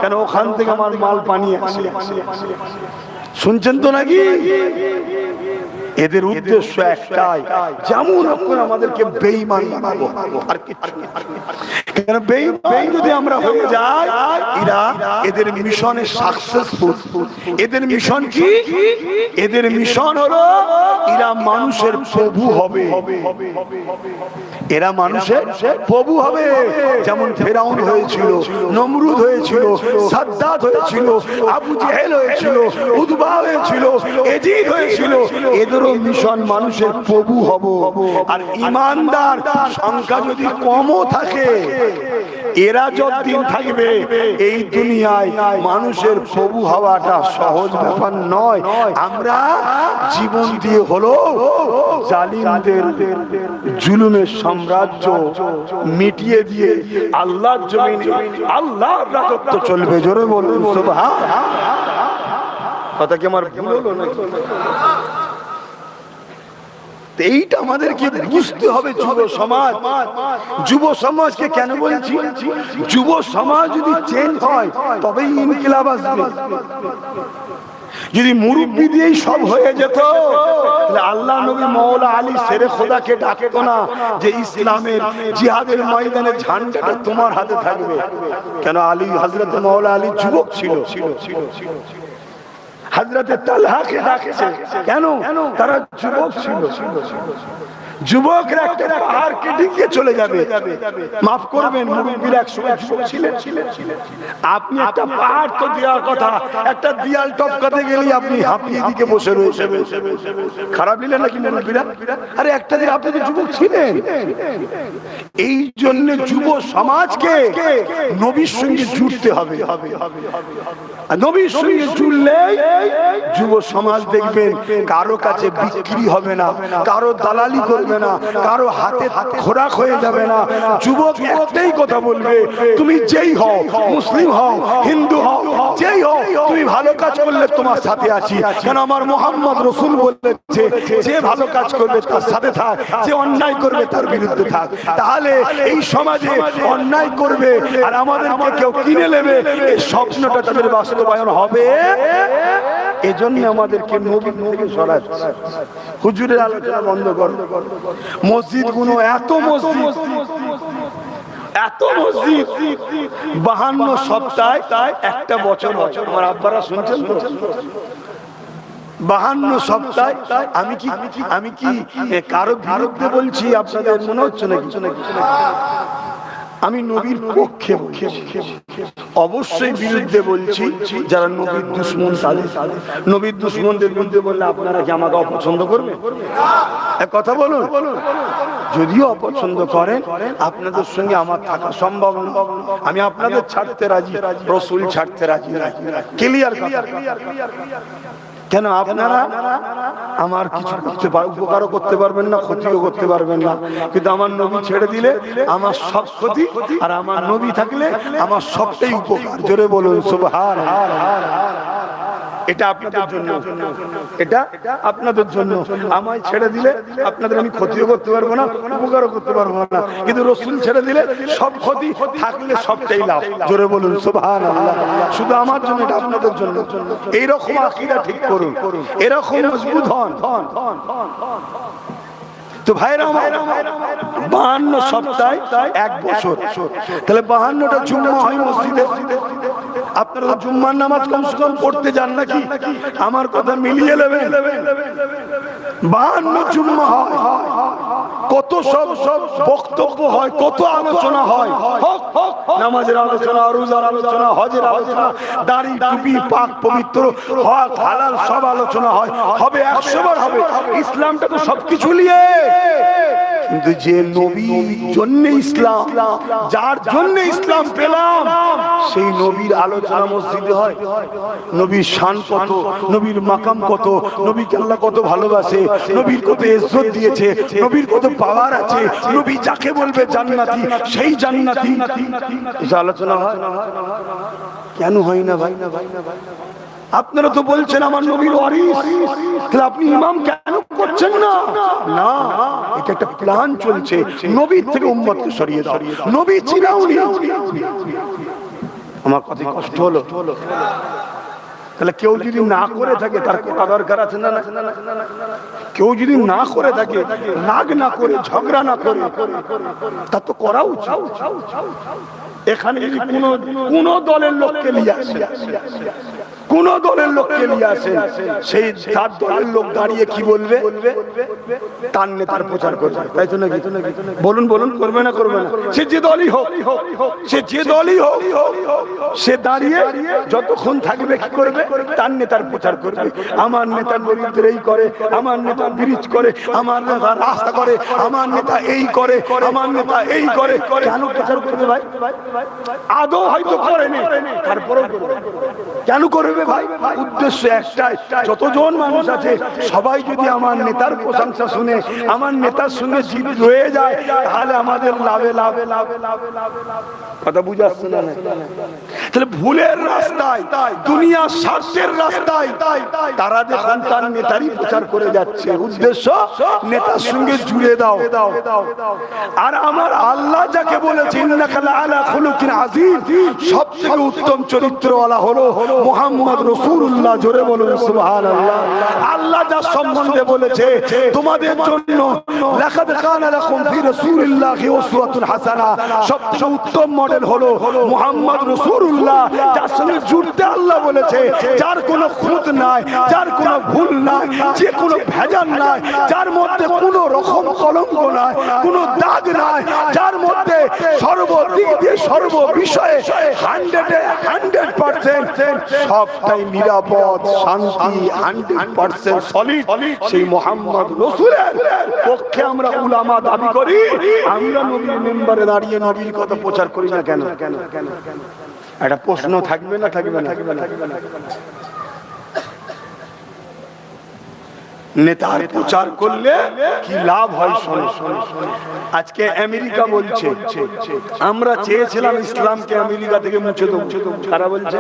কেন? ওখান থেকে আমার মাল পানি আসে। শুনছেন তো নাকি? এদের উদ্দেশ্য একটাই, যেমন আপনারা আমাদেরকে বেঈমান বানাবো, আর কিছু না। কেন বেঈমান যদি আমরা হয়ে যাই, এরা এদের মিশনে সাকসেসফুল। এদের মিশন কি? এদের মিশন হলো এরা মানুষের প্রভু হবে। এরা মানুষের প্রভু হবে। যেমন ফেরাউন হয়েছিল, নমরুদ হয়েছিল, সাদ্দাত হয়েছিল, আবু জেহেল হয়েছিল, উতবা হয়েছিল, এজিদ হয়েছিল। এদেরও মিশন মানুষের প্রভু হব। আর ঈমানদার সংখ্যা যদি কমও থাকে, এরা যতদিন থাকবে এই দুনিয়ায় মানুষের প্রভু হওয়াটা সহজ ব্যাপার নয়। আমরা জীবন দিয়ে হলো জালিমদের জুলুমের সাম্রাজ্য মিটিয়ে দিয়ে আল্লাহর জমিনে আল্লাহর রাজত্ব চলবে। জোরে বলুন সুবহানাল্লাহ। কথা কি আমার ভুল হলো নাকি? এইটা আমাদেরকে বুঝতে হবে। যুব সমাজ, যুব সমাজকে কেন বলছি? যুব সমাজ যদি চেঞ্জ হয় তবেই ইনকিলাব আসবে। যদি মুরব্বি দিয়েই সব হয়ে যেত, তাহলে আল্লাহ নবী মাওলা আলী শেরে খোদাকে ডাকতো না যে ইসলামের জিহাদের ময়দানে ঝান্ডাটা তোমার হাতে থাকবে। কেন? আলী, হযরত মাওলা আলী যুবক ছিল। হযরতে তালহাকে ডাকছে কেন? তারা যুবক ছিল। যুবকরা একটা পাহাড়কে ডিঙ্গে চলে যাবে। মাফ করবেন, মুরব্বিরা একসময় যুবক ছিলেন। আপনি একটা পাহাড় তো দেওয়ার কথা, একটা দেয়াল টপকাতে গেলেই আপনি হাঁপিয়ে দিকে বসে রয়েছে। খারাপ নিলেন নাকি মুরব্বিরা? আরে একটা দিন আপনি তো যুবক ছিলেন। এই জন্য যুব সমাজকে নবীর সঙ্গে জুড়তে হবে। নবীর সঙ্গে জুড়লে যুব সমাজ দেখবেন কারো কাছে বিক্রি হবে না, কারো দালালি করবে না, কারো হাতে খোরাক হয়ে যাবে না। যুবক একটাই কথা বলবে, তুমি যেই হও, মুসলিম হও, হিন্দু হও, যেই হও, তুমি ভালো কাজ করলে তোমার সাথে আছি। কেন? আমার মুহাম্মদ রাসূল বলেছে, যে ভালো কাজ করবে তার সাথে থাক, যে অন্যায় করবে তার বিরুদ্ধে থাক। তাহলে এই সমাজে অন্যায় করবে আর আমাদেরকে কেউ কিনে নেবে, এই স্বপ্নটা তাদের বাস্তবায়ন হবে। এজন্য আমাদেরকে নবী থেকে সরাচ্ছে। হুজুরের আলোচনা বন্ধ করো। মসজিদ গুলো এত মসজিদ, এত মসজিদ, 52 সপ্তাহে একটা বছর হয়। আমার আব্বারা শুনছেন তো? 52 সপ্তাহে আমি কি কারো বিরুদ্ধে বলছি? আপনাদের মনে হচ্ছে নাকি? আমি নবীর পক্ষে বলছি, অবশ্যই বিরুদ্ধে বলছি যারা নবীর দুশমন। তাদের নবীর দুশমনদের বিরুদ্ধে বললে আপনারা কি আমাকে অপছন্দ করবেন? এক কথা বলুন। যদিও অপছন্দ করেন, আপনাদের সঙ্গে আমার থাকা সম্ভব না। আমি আপনাদের ছাড়তে রাজি, রাসূল ছাড়তে রাজি না। ক্লিয়ার কথা? কেন? আপনারা আমার কিছু করতে পারবেন, উপকারও করতে পারবেন না, ক্ষতিও করতে পারবেন না। কিন্তু আমার নবী ছেড়ে দিলে আমার সব ক্ষতি, আর আমার নবী থাকলে আমার সবটাই উপকার। জোরে বলুন সুবহানাল্লাহ। এটা আপনাদের জন্য, এটা আপনাদের জন্য। আমায় ছেড়ে দিলে আপনাদের আমি ক্ষতিও করতে পারবো না, উপকারও করতে পারবো না। কিন্তু রাসূল ছেড়ে দিলে সব ক্ষতি, থাকলে সবটাই লাভ। জোরে বলুন সুবহানাল্লাহ। শুধু আমার জন্য, এটা আপনাদের জন্য। এইরকম আকীদা ঠিক করুন, এরকম মজবুত হন। তো ভাইরা আমার, 52 সপ্তাহে এক বছর, তাহলে 52টা জুম্মা হয় মসজিদে। আপনারা তো জুম্মার নামাজ কমসে কম পড়তে যান নাকি? আমার কথা মিলিয়ে নেবেন। 52 জুম্মা হয়, কত সব বক্তব্য হয়, কত আলোচনা হয়। নামাজের আলোচনা, রোজার আলোচনা, হজের আলোচনা, দাড়ি টুপি, পাক পবিত্র হক হালাল সব আলোচনা হয়। হবে 100 বার হবে। ইসলামটা তো সবকিছু নিয়ে। কিন্তু যে নবীর জন্য ইসলাম, যার জন্য ইসলাম পেলাম, সেই নবীর আলোচনা মসজিদে হয়। নবীর শান কত, নবীর মাকাম কত, নবীকে আল্লাহ কত ভালোবাসে, নবীর কত ইজ্জত দিয়েছে, নবীর কত পাওয়ার আছে, নবী যাকে বলবে জান্নাতি সেই জান্নাতি, আলোচনা হয়। কেন হয় না ভাই? আপনারা তো বলছেন আমার নবীর ওয়ারিস, তাহলে আপনি ইমাম কেন করছেন না? না, এটা একটা প্ল্যান চলছে। নবীর থেকে উম্মতকে সরিয়ে দাও। নবী চিনাওনি। আমার কথা কষ্ট হলো? তাহলে কেউ যদি না করে থাকে তার করা দরকার আছে না? কেউ যদি না করে থাকে, রাগ না করে, ঝগড়া না করে, তার তো করা উচিত। এখানে যদি কোন দলের লোককে নিয়ে আসে, কোন দলের লোককে নিয়ে আসে, সেই তার দলের লোক দাঁড়িয়ে কি বলবে? তার নেতার প্রচার করবে, তাই তো নাকি? বলুন বলুন, করবে না করবে না? সে যে দলই হোক, সে যে দলই হোক, সে দাঁড়িয়ে যতক্ষণ থাকবে কি করবে? তার নেতার প্রচার করবে। আমার নেতা গরিবদের এই করে, আমার নেতা ব্রিজ করে, আমার নেতা রাস্তা করে, আমার নেতা এই করে, আমার নেতা এই করে। কেন প্রচার করবে ভাই? আদৌ হয়তো করেনি, তারপরেও কেন করবে ভাই? উদ্দেশ্য একটাই, যতজন মানুষ আছে সবাই যদি আমার নেতার প্রশংসা শুনে, আমার নেতার সঙ্গে জিত রয়ে যায়, তাহলে আমাদের লাভে লাভে লাভে লাভে লাভে। কথা বুঝে আসছে না? তাহলে ভুলের রাস্তায়, দুনিয়ার স্বার্থের রাস্তায় তারা যখন তার নেতারই প্রচার করে যাচ্ছে, উদ্দেশ্য নেতার সঙ্গে জুড়ে দাও। আর আমার আল্লাহ যাকে বলেছে ইন্নাকা লাআলা খুলুকিন আযীম, সবথেকে উত্তম চরিত্রওয়ালা হলো মুহাম্মদ রাসূলুল্লাহ। জোরে বলুন সুবহানাল্লাহ। আল্লাহ যার সম্বন্ধে বলেছে তোমাদের জন্য লাকাদ কানা লাকুম ফি রাসূলিল্লাহি উসওয়াতুন হাসানাহ, সবথেকে উত্তম মডেল হলো মুহাম্মদ রাসূলুল্লাহ, যার সঙ্গে জুড়তে আল্লাহ বলেছে, যার কোনো খুঁত নাই, যার কোনো ভুল নাই, যে কোনো ভেজাল নাই, যার মধ্যে কোনো রকম কলঙ্ক নাই, কোনো দাগ নাই, যার মধ্যে সর্বদিক দিয়ে সর্ব বিষয়ে 100% সবটাই নিরাপদ, শান্তি 100% সলিড, সেই মুহাম্মদ রাসূলের পক্ষে আমরা উলামা দাবি করি। আমরা নবীর মেম্বারে দাঁড়িয়ে নবীর কথা প্রচার করি না কেন? একটা প্রশ্ন থাকবে না? থাকবে না? নেতার প্রচার করলে কি লাভ হয়? শোনো, আজকে আমেরিকা বলছে আমরা চেয়েছিলাম ইসলামকে আমেরিকা থেকে মুছে দেবো। কারা বলছে?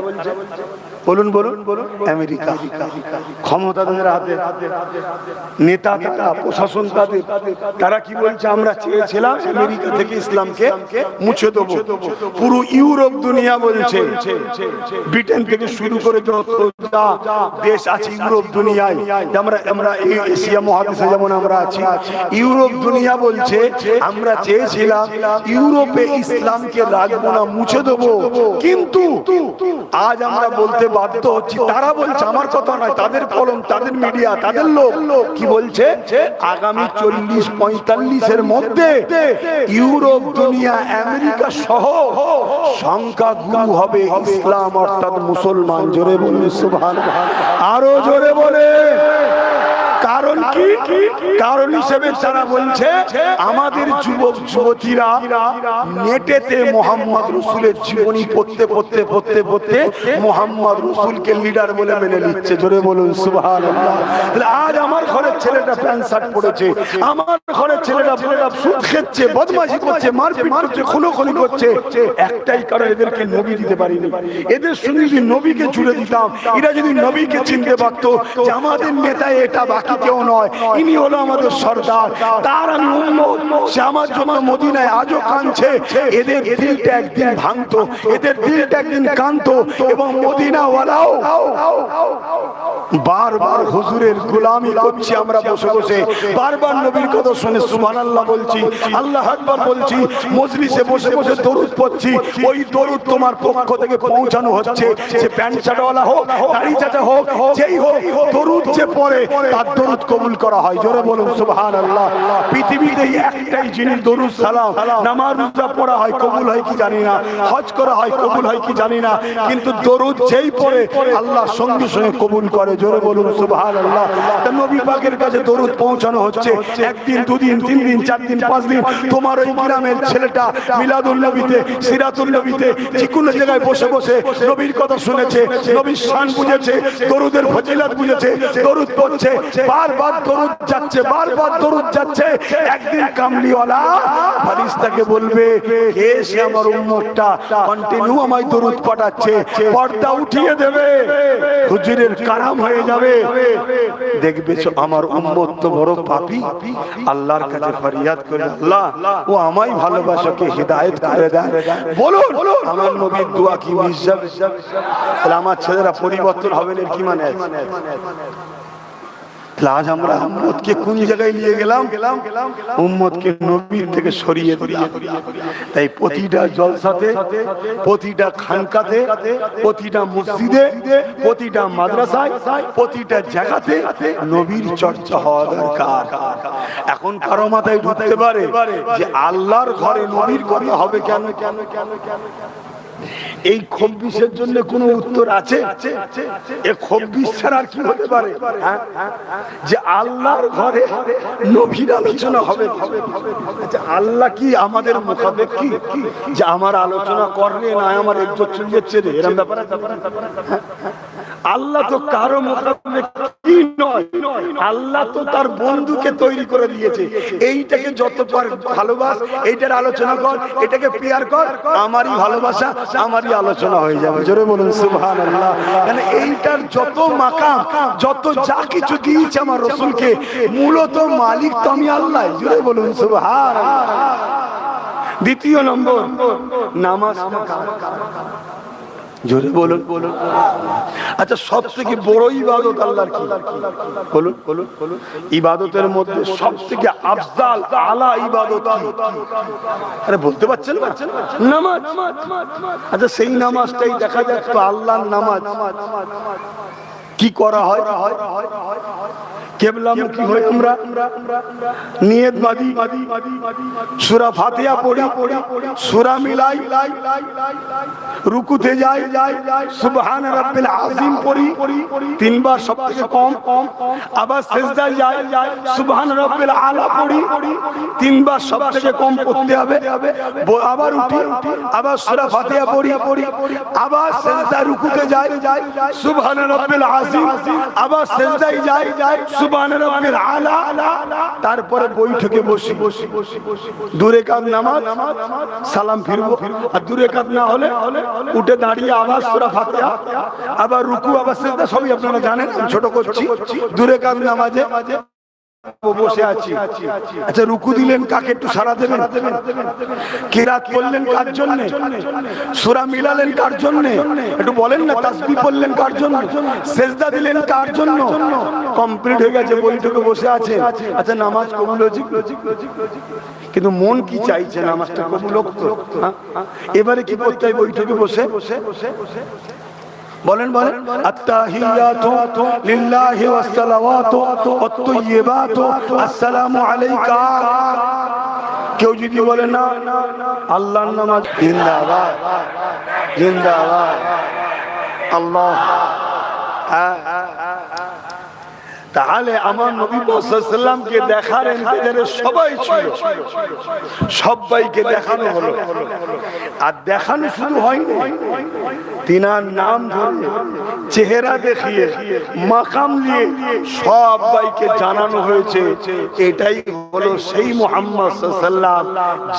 বলুন বলুন বলুন। আমেরিকা, ক্ষমতা তাদের হাতে, নেতা তারা, প্রশাসন তাদের। তারা কি বলছে? আমরা চেয়েছিলাম আমেরিকা থেকে ইসলামকে মুছে দেবো। পুরো ইউরোপ দুনিয়া বলছে, ব্রিটেন থেকে শুরু করে যত দেশ আছে ইউরোপ দুনিয়ায়, আমরা এশিয়া মহাদেশে যেমন আমরা আছি, ইউরোপ দুনিয়া বলছে আমরা চেয়েছিলাম ইউরোপে ইসলামকে রাখবো না, মুছে দেবো। কিন্তু আজ আমরা বলতে বাধ্য হচ্ছি, তারা বলছে, আমার কথা নয়, তাদের কলম, তাদের মিডিয়া, তাদের লোক কি বলছে? আগামী 40-45 মধ্যে ইউরোপ দুনিয়া আমেরিকা সহ সংখ্যা গুরু হবে ইসলাম অর্থাৎ মুসলমান। জোরে বলুন সুবহানাল্লাহ, আরো জোরে বলে। কারণ কি? কারণ হিসেবে তারা বলছে আমাদের যুবক যুবতীরা নেটেতে মোহাম্মদ রসুলের জীবনী পড়তে পড়তে পড়তে পড়তে মোহাম্মদ রসুলকে লিডার বলে মেনে নিচ্ছে। জোরে বলুন সুবহানাল্লাহ। আজ আমার ঘরের ছেলেটা প্যান্ট শার্ট পরেছে, আমার ঘরের ছেলেটা সুদ খেচ্ছে, বদমাশি করছে, মারপিট করছে, খুনোখুনি করছে, একটাই কারণ এদেরকে নবী দিতে পারিনি। এদের সঙ্গে যদি নবীকে জুড়ে দিতাম, এরা যদি নবীকে চিনতে পারতো যে আমাদের নেতা এটা বাকি কেউ নয়, ইনি হলো আমাদের সরদার, তার আমি উম্মত, সে আমার জন্য মদিনায় আজও কাঁদছে, এদের দিলটা একদিন ভাঙতো, এদের দিলটা একদিন কাঁদতো। এবং মদিনাওয়ালাও বারবার হুজুরের গোলামি করছি আমরা বসে বসে, বারবার নবীর কথা শুনে সুবহানাল্লাহ বলছি, আল্লাহু আকবার বলছি, মজলিসে বসে বসে দরুদ পড়ছি। ওই দরুদ তোমার পক্ষ থেকে পৌঁছানো হচ্ছে, সে প্যান্ট শার্টওয়ালা হোক, দাড়ি চাচা হোক, যেই হোক, দরুদ যে পড়ে তার দরুদ কবুল করা হয়। জোরে বলুন সুবহানাল্লাহ। পৃথিবীতে একটাই জিনিস দরুদ সালাম, নামাজ রোজা পড়া হয় কবুল হয় কি জানি না, হজ করা হয় কবুল হয় কি জানি না, কিন্তু দরুদ যেই পড়ে আল্লাহ সঙ্গে সঙ্গে কবুল করে। জোরে বলুন সুবহানাল্লাহ। তা নবী পাকের কাছে দরুদ পৌঁছানো হচ্ছে, একদিন, দুদিন, 3 দিন, 4 দিন, 5 দিন। তোমার ওই গ্রামের ছেলেটা মিলাদুল নবীতে, সিরাতুল নবীতে, যে কোনো জায়গায় বসে বসে নবীর কথা শুনেছে, নবীর শান বুঝেছে, দরুদের ফজিলত বুঝেছে, দরুদ পড়ছে, বারবার বারবার দরুদ যাচ্ছে, বারবার দরুদ যাচ্ছে। একদিন কামলিওয়ালা ফারিস্তাকে বলবে, কে সে আমার উম্মতটা কন্টিনিউ আমায় দরুদ পাঠাচ্ছে, পর্দা উঠিয়ে দেবে, হুজুরের কারাম হয়ে যাবে। দেখবে আমার উম্মত তো বড় পাপী, আল্লাহর কাছে ফরিয়াদ করে, আল্লাহ ও আমায় ভালোবাসাকে হিদায়াত করে দেন। বলুন আমার নবীর দোয়া কি মিস যাবে? তাহলে আমার ছেলেরা পরিবর্তন হবেন এর কি মানে আছে? আজ আমরা উম্মতকে কোন জায়গায় নিয়ে গেলাম? উম্মতকে নবীর থেকে সরিয়ে দিলাম। তাই প্রতিটা জলসাতে, প্রতিটা খানকাতে, প্রতিটা মসজিদে, প্রতিটা মাদ্রাসায়, প্রতিটা জায়গাতে নবীর চর্চা হওয়া দরকার। এখন কারো মাথায় ঢুকতে পারে যে আল্লাহর ঘরে নবীর কথা হবে কেন? এই খব্বিশের জন্য কোনো উত্তর আছে? এই খব্বিশ ছাড়া আর কি হতে পারে? যে আল্লাহর ঘরে নবীর আলোচনা হবে। আল্লাহ কি আমাদের মুখাপেক্ষী যে আমার আলোচনা করলে না আমার ইজ্জত চলে যাচ্ছে রে, এরকম ব্যাপার আছে? আল্লাহ তো কারো মুখাপেক্ষী নয়, আল্লাহ তো তার বন্ধুকে তৈরি করে দিয়েছে। এইটাকে যত ভালোবাস, এইটার আলোচনা কর, এটাকে প্রিয়ার কর, আমারই ভালোবাসা, আমারই আলোচনা হয়ে যাবে। জোরে বলুন সুবহানাল্লাহ। মানে এইটার যত মাকাম, যত যা কিছু দিয়েছে আমার রাসূলকে, মূলত মালিক তো আমি আল্লাহ। জোরে বলুন সুবহানাল্লাহ। দ্বিতীয় নম্বর, নামাজ। জোরে বলুন। আচ্ছা, সব থেকে বড় ইবাদত আল্লাহর কি? বলুন বলুন। ইবাদতের মধ্যে সব থেকে আফজাল আলা ইবাদত কি? আরে বলতে পারছেন না? নামাজ। আচ্ছা, সেই নামাজটাই দেখা যায় তো আল্লাহর নামাজ। কি করা হয়? কেবলামুখী হয়ে আমরা নিয়ত বাঁধি, সূরা ফাতিহা পড়ি, সূরা মিলাই, রুকুতে যাই, সুবহান রাব্বিল আযীম পড়ি তিনবার সবথেকে কম, আবার সিজদায় যাই, সুবহান রাব্বিল আলা পড়ি তিনবার সবথেকে কম পড়তে হবে, আবার উঠি, আবার সূরা ফাতিহা পড়ি, আবার সিজদায় রুকুতে যাই, সুবহান রাব্বিল আযীম, আবার সিজদায় যাই, সুবহান রাব্বিল আলা, তারপরে বৈঠকে বসি। দূরে কাত নামাজ, সালাম ফিরবো, আর দূরে কাত না হলে উঠে দাঁড়িয়ে আবার সূরা ফাতিহা, আবার রুকু, আবার সিজদা, সবই আপনারা জানেন, ছোট করছি। দূরে কাত নামাজে বসে আছি। আচ্ছা, রুকু দিলেন কাকে একটু সারা দেবেন? কিরাত করলেন কার জন্য? সূরা মিলালেন কার জন্য? একটু বলেন না। তাসবিহ পড়লেন কার জন্য? সিজদা দিলেন কার জন্য? কমপ্লিট হয়ে গেছে, বৈঠকে বসে আছে। আচ্ছা, নামাজ কবুল হয়েছে, কিন্তু মন কি চাইছে নামাজটা কবুল হোক তো? এবারে কি করতে হয় বৈঠকে বসে? বলেন বলেন। আত্তাহিয়াতু লিল্লাহি ওয়াস সালাওয়াতু ওয়াত তাইয়্যিবাতু আসসালামু আলাইকা। কেউ যদি বলে না আল্লাহর নামাজ, জিন্দাবাদ জিন্দাবাদ আল্লাহ, তাহলে আমার নবী সাল্লাল্লাহু আলাইহি ওয়াসাল্লামকে দেখার ইন্তজারে সবাই ছিল, সবাইকে দেখানো হলো। আর দেখানো শুধু হয়নি, তিনার নাম ধরে, চেহারা দেখিয়ে, মাকাম দিয়ে সবাইকে জানানো হয়েছে এটাই হলো সেই মুহাম্মদ সাল্লাল্লাহু আলাইহি ওয়াসাল্লাম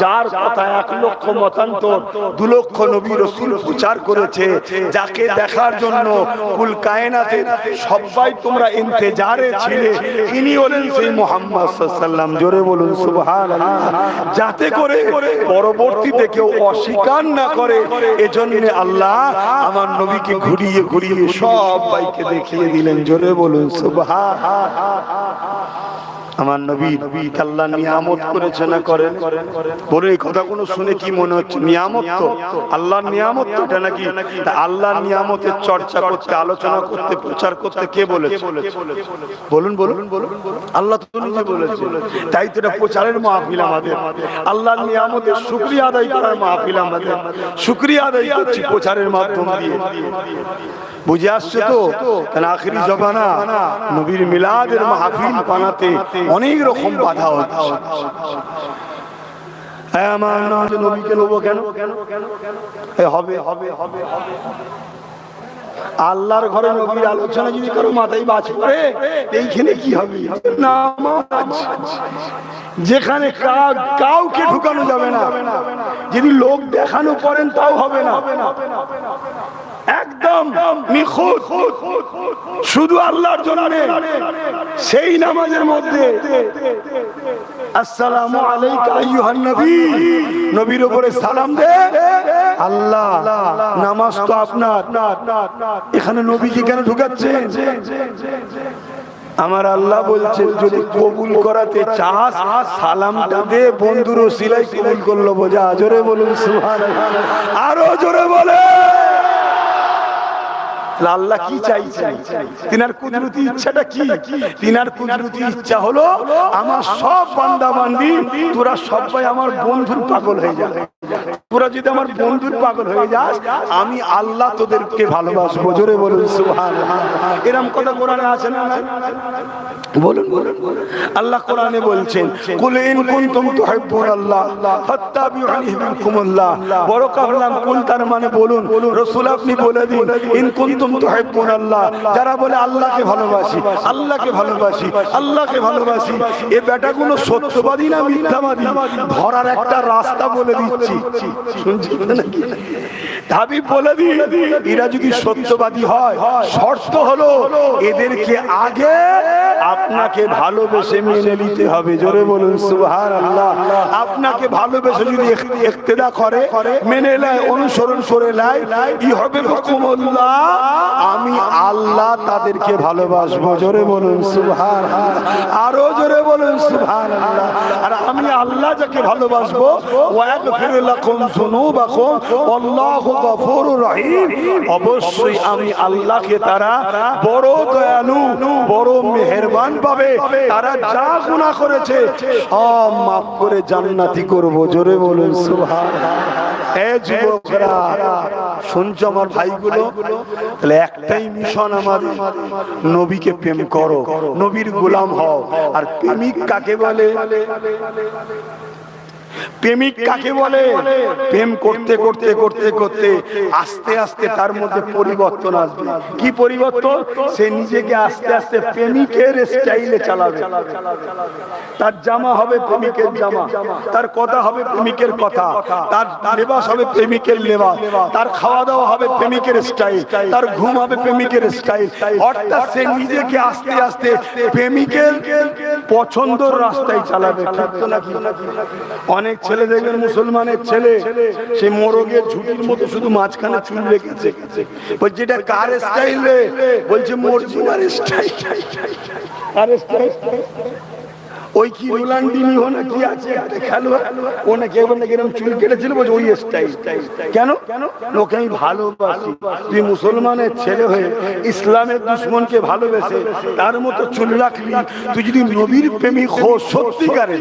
যার কথা 1 লক্ষ মতান্তর 2 লক্ষ নবী রাসূল প্রচার করেছে, যাকে দেখার জন্য কুল কায়নাতের সবাই তোমরা ইন্তজারে ছিলে। ইনি হলেন সেই মুহাম্মদ সাল্লাল্লাহু আলাইহি ওয়াসাল্লাম। জোরে বলুন সুবহানাল্লাহ। যাতে করে পরবর্তীতে কেউ অস্বীকার না করে, এজন্য আল্লাহ আমার নবীকে ঘুরিয়ে ঘুরিয়ে সবাইকে দেখিয়ে দিলেন। জোরে বলুন সুবহানাল্লাহ। আমার নবী আল্লাহ নিয়ামত করেছে না করেন? বলে এই কথা কোনো শুনে কি মনে হচ্ছে? নিয়ামত তো, আল্লাহর নিয়ামত তো এটা নাকি? আল্লাহর নিয়ামতের চর্চা করতে, আলোচনা করতে, প্রচার করতে কে বলেছে? বলুন বলুন। আল্লাহ তো নিজে বলেছে। তাই তো এটা প্রচারের মাহফিল আমাদের, আল্লাহর নিয়ামতের শুকরিয়া আদায় করার মাহফিল আমাদের। শুকরিয়া আদায় করছি প্রচারের মাধ্যম দিয়ে। বুঝে আসছে তো? কারণ আখিরি জমানা নবীর মিলাদের মাহফিল বানাতে অনেক রকম বাধা হচ্ছে। আমার নবীকে নেবো কেন? হবে হবে হবে হবে আল্লাহর ঘরে নবীর আলোচনা যদি কারো মাথায় বাজ পড়ে এইখানে কি হবে? নামাজ যেখানে কাউকে ঢুকানো যাবে না, যদি লোক দেখানো করেন তাও হবে না, একদম নিখুঁত শুধু আল্লাহর জন্য। সেই নামাজের মধ্যে আসসালামু আলাইকা আইয়ুহান নবী, নবীর উপরে সালাম দে আল্লাহ। নামাজ তো আপনার, এখানে নবীকে কেন ঢুকাচ্ছেন? আমার আল্লাহ বলছে যদি কবুল করাতে চাস সালামটা দে, বন্ধুর ওসিলায় কবুল করলো বোঝা। জোরে বলুন সুবহানাল্লাহ, আরো জোরে বলে। আল্লাহ কি চাইছেন? তিনার কুদরতি ইচ্ছাটা কি? তিনার কুদরতি ইচ্ছা হলো আমার সব বান্দা বান্দি তোরা সবাই আমার বন্ধুর পাগল হয়ে যাবে। তোরা যদি আমার বন্ধুর পাগল হয়ে যাস আমি আল্লাহ তোদেরকে ভালোবাসবো। জোরে বলুন সুবহানাল্লাহ। এরকম কথা কোরআনে আছে না? বলুন বলুন। আল্লাহ কোরআনে বলছেন কুল ইন কুনতুম তুহিব্বুনাল্লাহ ফাত্তাবিউনি ইউহিব্বুকুমুল্লাহ। বড় কালাম কুল তার মানে বলুন, রাসূল আপনি বলে দিন ইন কুনতুম তুহিব্বুনাল্লাহ। যারা বলে আল্লাহকে ভালোবাসি, আল্লাহকে ভালোবাসি, আল্লাহকে ভালোবাসি, এই বেটাগুলো সত্যবাদী না মিথ্যাবাদী ধরার একটা রাস্তা বলে দিচ্ছি। শুনছেন নাকি? হাবিব বলে দিন এরা যদি সত্যবাদী হয় শর্ত হলো এদেরকে আগে আপনাকে ভালোবেসে মেনে নিতে হবে। জোরে বলুন সুবহানাল্লাহ। আপনাকে ভালোবেসে যদি ইক্তেদা করে, মেনে নেয়, অনুসরণ করে নেয়, ইউহিব্বুকুমুল্লাহ, আমি আল্লাহ তাদেরকে ভালোবাসবো। জোরে বলুন সুবহানাল্লাহ, আরো জোরে বলুন সুবহানাল্লাহ। আর আমি আল্লাহ যাকে ভালোবাসবো ওয়া ইয়াগফিরু লাকুম যুনুবাকুম আল্লাহু গফুরুর রহিম, অবশ্যই আমি আল্লাহকে তারা বড় দয়ালু, বড় মেহেরবান পাবে। তারা যা গুনাহ করেছে সব মাফ করে জান্নাতি করব। জোরে বলুন সুবহানাল্লাহ। এ যুবকরা শুনছো আমার ভাইগুলো, তাহলে একটাই মিশন আমাদের, নবীকে প্রেম করো, নবীর গোলাম হও। আর প্রেমিক কাকে বলে? প্রেমিক কাকে বলে? প্রেম করতে করতে করতে করতে আস্তে আস্তে তার মধ্যে পরিবর্তন আসবে। কি পরিবর্তন? সে নিজেকে আস্তে আস্তে প্রেমিকের স্টাইলে চালাবে। তার জামা হবে প্রেমিকের জামা, তার কথা হবে প্রেমিকের কথা, তার লেবাস হবে প্রেমিকের লেবাস, তার খাওয়া দাওয়া হবে প্রেমিকের স্টাইল, তার ঘুম হবে প্রেমিকের স্টাইল। অর্থাৎ সে নিজেকে আস্তে আস্তে প্রেমিকের পছন্দর রাস্তায় চালাবে। ঠিক তো নাকি? অনেক ছেলে দেখবেন, মুসলমানের ছেলে, সে মোরগের ঝুটির মতো শুধু মাঝখানে চুল রেখেছে। বলছে এটা কার স্টাইল রে? বলছে মর্জিনার স্টাইল। কার স্টাইল? ওই কি রোনাল্ডিনিও না কি আছে একটা খেলোয়াড়, ও নাকি এবার নাকি এরকম চুল কেটেছিল, বলছে ওই স্টাইল। কেন? ওকে আমি ভালোবাসি। তুই মুসলমানের ছেলে হয়ে ইসলামের দুশমনকে ভালোবেসে তার মতো চুল রাখলি, তুই যদি নবীর প্রেমিক হো সত্যিকারে,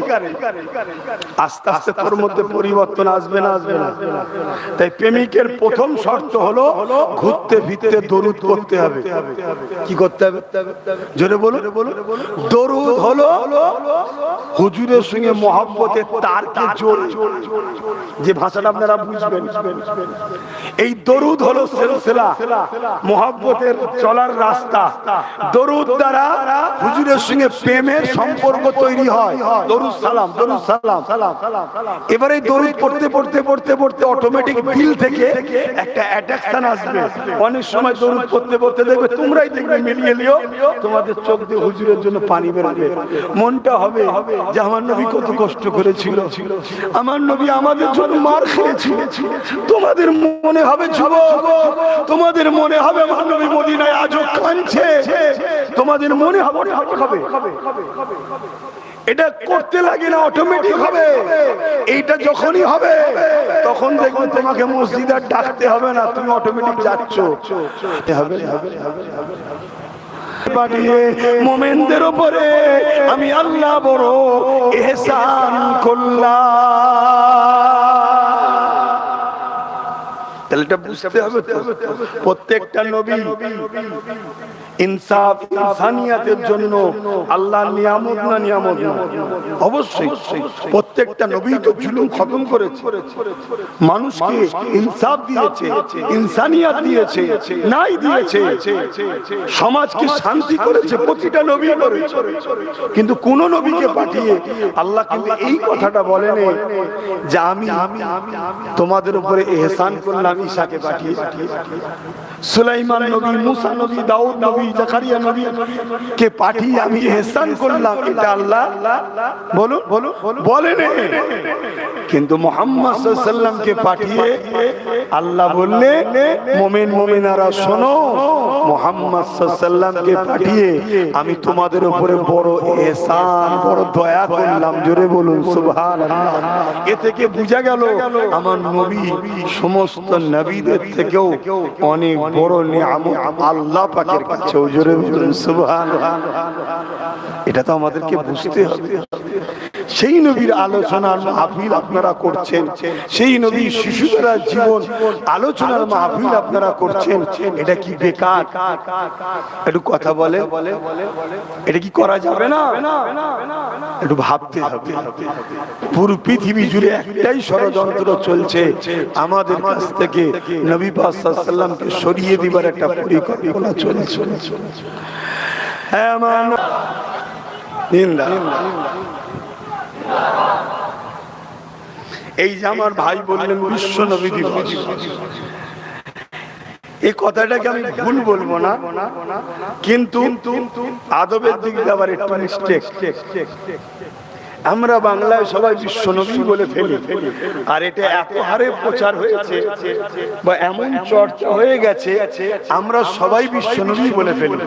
আস্তে আস্তে তোর মধ্যে পরিবর্তন আসবে না? আসবে না? তাই প্রেমিকের প্রথম শর্ত হলো ঘুরতে ফিরতে দরুদ করতে হবে। কি করতে হবে? জোরে বলো। দরুদ হলো হুজুরের সঙ্গে মহব্বতের তারকে জোড়ে, যে ভাষাটা আপনারা বুঝবেন। এই দরুদ হলো সিলসিলা, মহব্বতের চলার রাস্তা। দরুদ দ্বারা হুজুরের সঙ্গে প্রেমের সম্পর্ক তৈরি হয়। দরুদ সালাম, দরুদ সালাম। এবারে দরুদ পড়তে পড়তে পড়তে পড়তে অটোমেটিক দিল থেকে একটা অ্যাট্রাকশন আসবে। অনেক সময় দরুদ পড়তে পড়তে দেখবে, তোমরাই দেখবে, মিলিয়ে নিও, তোমাদের চোখ দিয়ে হুজুরের জন্য পানি বেরোবে। মনটা হবে যে আমার নবী কত কষ্ট করেছিল, আমার নবী আমাদের জন্য মার খেয়েছিল। তোমাদের মনে হবে যুবক, তোমাদের মনে হবে আমার নবী মদিনায় আজও কাঁদছে। তোমাদের মনে হবে, এটা করতে লাগে না, অটোমেটিক হবে। এইটা যখনই হবে তখন দেখবে তোমাকে মসজিদে আর ডাকতে হবে না, তুমি অটোমেটিক যাচ্ছ। পাঠিয়ে মোমেনদের উপরে আমি আল্লাহ বড় ইহসান করলাম। তাহলে এটা বুঝতে হবে, প্রত্যেকটা নবী ইনসাফ ইনসানিয়াতের জন্য আল্লাহর নিয়ামত না নিয়ামত না? অবশ্যই। প্রত্যেকটা নবী তো জুলুম খতম করেছে, মানুষকে ইনসাফ দিয়েছে, ইনসানিয়াত দিয়েছে, ন্যায় দিয়েছে, সমাজকে শান্তি করেছে, প্রতিটা নবী করেছে। কিন্তু কোন নবীকে পাঠিয়ে আল্লাহ কিন্তু এই কথাটা বলেন যে আমি তোমাদের উপরে ইহসান করলাম ঈসাকে পাঠিয়ে। সুলাইমান নবী, মুসা নবী, দাউদ নবী, জাকারিয়া নবী কে পাঠিয়ে আমি ইহসান করলাম, এটা আল্লাহ বলুন বলেন। কিন্তু মুহাম্মদ সাল্লাল্লাহু আলাইহি ওয়াসাল্লামকে পাঠিয়ে আল্লাহ বললে মুমিন মুমিনারা শোনো, মুহাম্মদ সাল্লাল্লাহু আলাইহি ওয়াসাল্লামকে পাঠিয়ে আমি তোমাদের উপরে বড় ইহসান, বড় দয়া করলাম। জোরে বলুন সুবহানাল্লাহ। এ থেকে বোঝা গেল আমার নবী সমস্ত নবীদের থেকেও অনেক বড় নিয়ামত আল্লাহ পাকের কাছে। জোরে বলুন সুবহানাল্লাহ। এটা তো আমাদেরকে বুঝতে হবে। সেই নবীর আলোচনার মাহফিল আপনারা করছেন, সেই নবীর শিশুরা জীবন আলোচনার মাহফিল আপনারা করছেন, এটা কি বেকার? একটু কথা বলে, এটা কি করা যাবে না? একটু ভাবতে হবে। পুরো পৃথিবী জুড়ে একটাই ষড়যন্ত্র চলছে, আমাদের কাছ থেকে নবী পাক সাল্লাল্লাহু আলাইহি ওয়াসাল্লামকে সরিয়ে দিবার একটা পরিকল্পনা চলছে। হ্যাঁ আমার নিন্দা। এই যে আমার ভাই বললেন বিশ্ব নবী দিবস, এই কথাটাকে আমি ভুল বলবো না, কিন্তু আদবের দিক দিয়ে আবার একটু মিস্টেক। আমরা বাংলায় সবাই বিশ্ব নবী বলে ফেলি, আর এটা এত হারে প্রচার হয়েছে বা এমন চর্চা হয়ে গেছে, আমরা সবাই বিশ্ব নবী বলে ফেলি।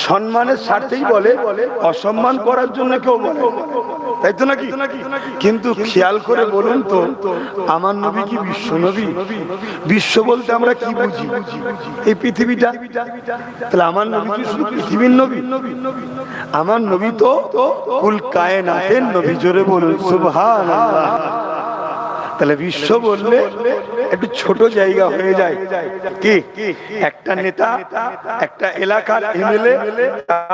সম্মানের স্বার্থেই বলে, অসম্মান করার জন্য কেউ বলে, তাই তো নাকি? কিন্তু খেয়াল করে বলুন তো, আমার নবী কি বিশ্ব নবী? বিশ্ব বলতে আমরা কি বুঝি? এই পৃথিবীটা। তাহলে আমার নবী কি শুধু পৃথিবীর নবী? আমার নবী তো কুল কায়নাতের নবী। জোরে বলুন সুবহানাল্লাহ। তাহলে বিশ্ব বললে একটু ছোট জায়গা হয়ে যায়। কি একটা নেতা, একটা এলাকার এমএলএ,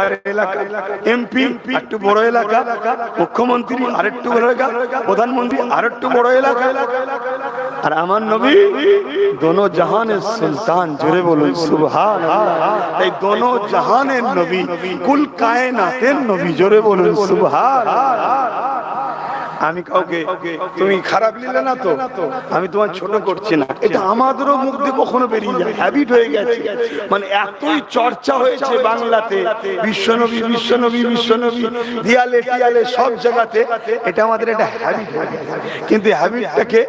আর এলাকার এমপি একটু বড় এলাকা, মুখ্যমন্ত্রী আরেকটু বড় এলাকা, প্রধানমন্ত্রী আরেকটু বড় এলাকা, আর আমার নবী দোনো জাহানের সুলতান। জোরে বলুন সুবহানাল্লাহ। এই দোনো জাহানের নবী, কুল কায়নাতের নবী। জোরে বলুন সুবহানাল্লাহ। আমি কাউকে তুমি খারাপ নিলে না তো, আমি তোমার ছোট করছি না, এটা আমাদেরও মুখ দিয়ে কখনো বেরিয়ে যায়, হ্যাবিট হয়ে গেছে। মানে এতই চর্চা হয়েছে বাংলাতে বিশ্বনবী বিশ্বনবী বিশ্বনবী, দিয়ালে টিয়ালে সব জায়গাতে, এটা আমাদের একটা হ্যাবিট হয়ে গেছে। কিন্তু হ্যাবিটটাকে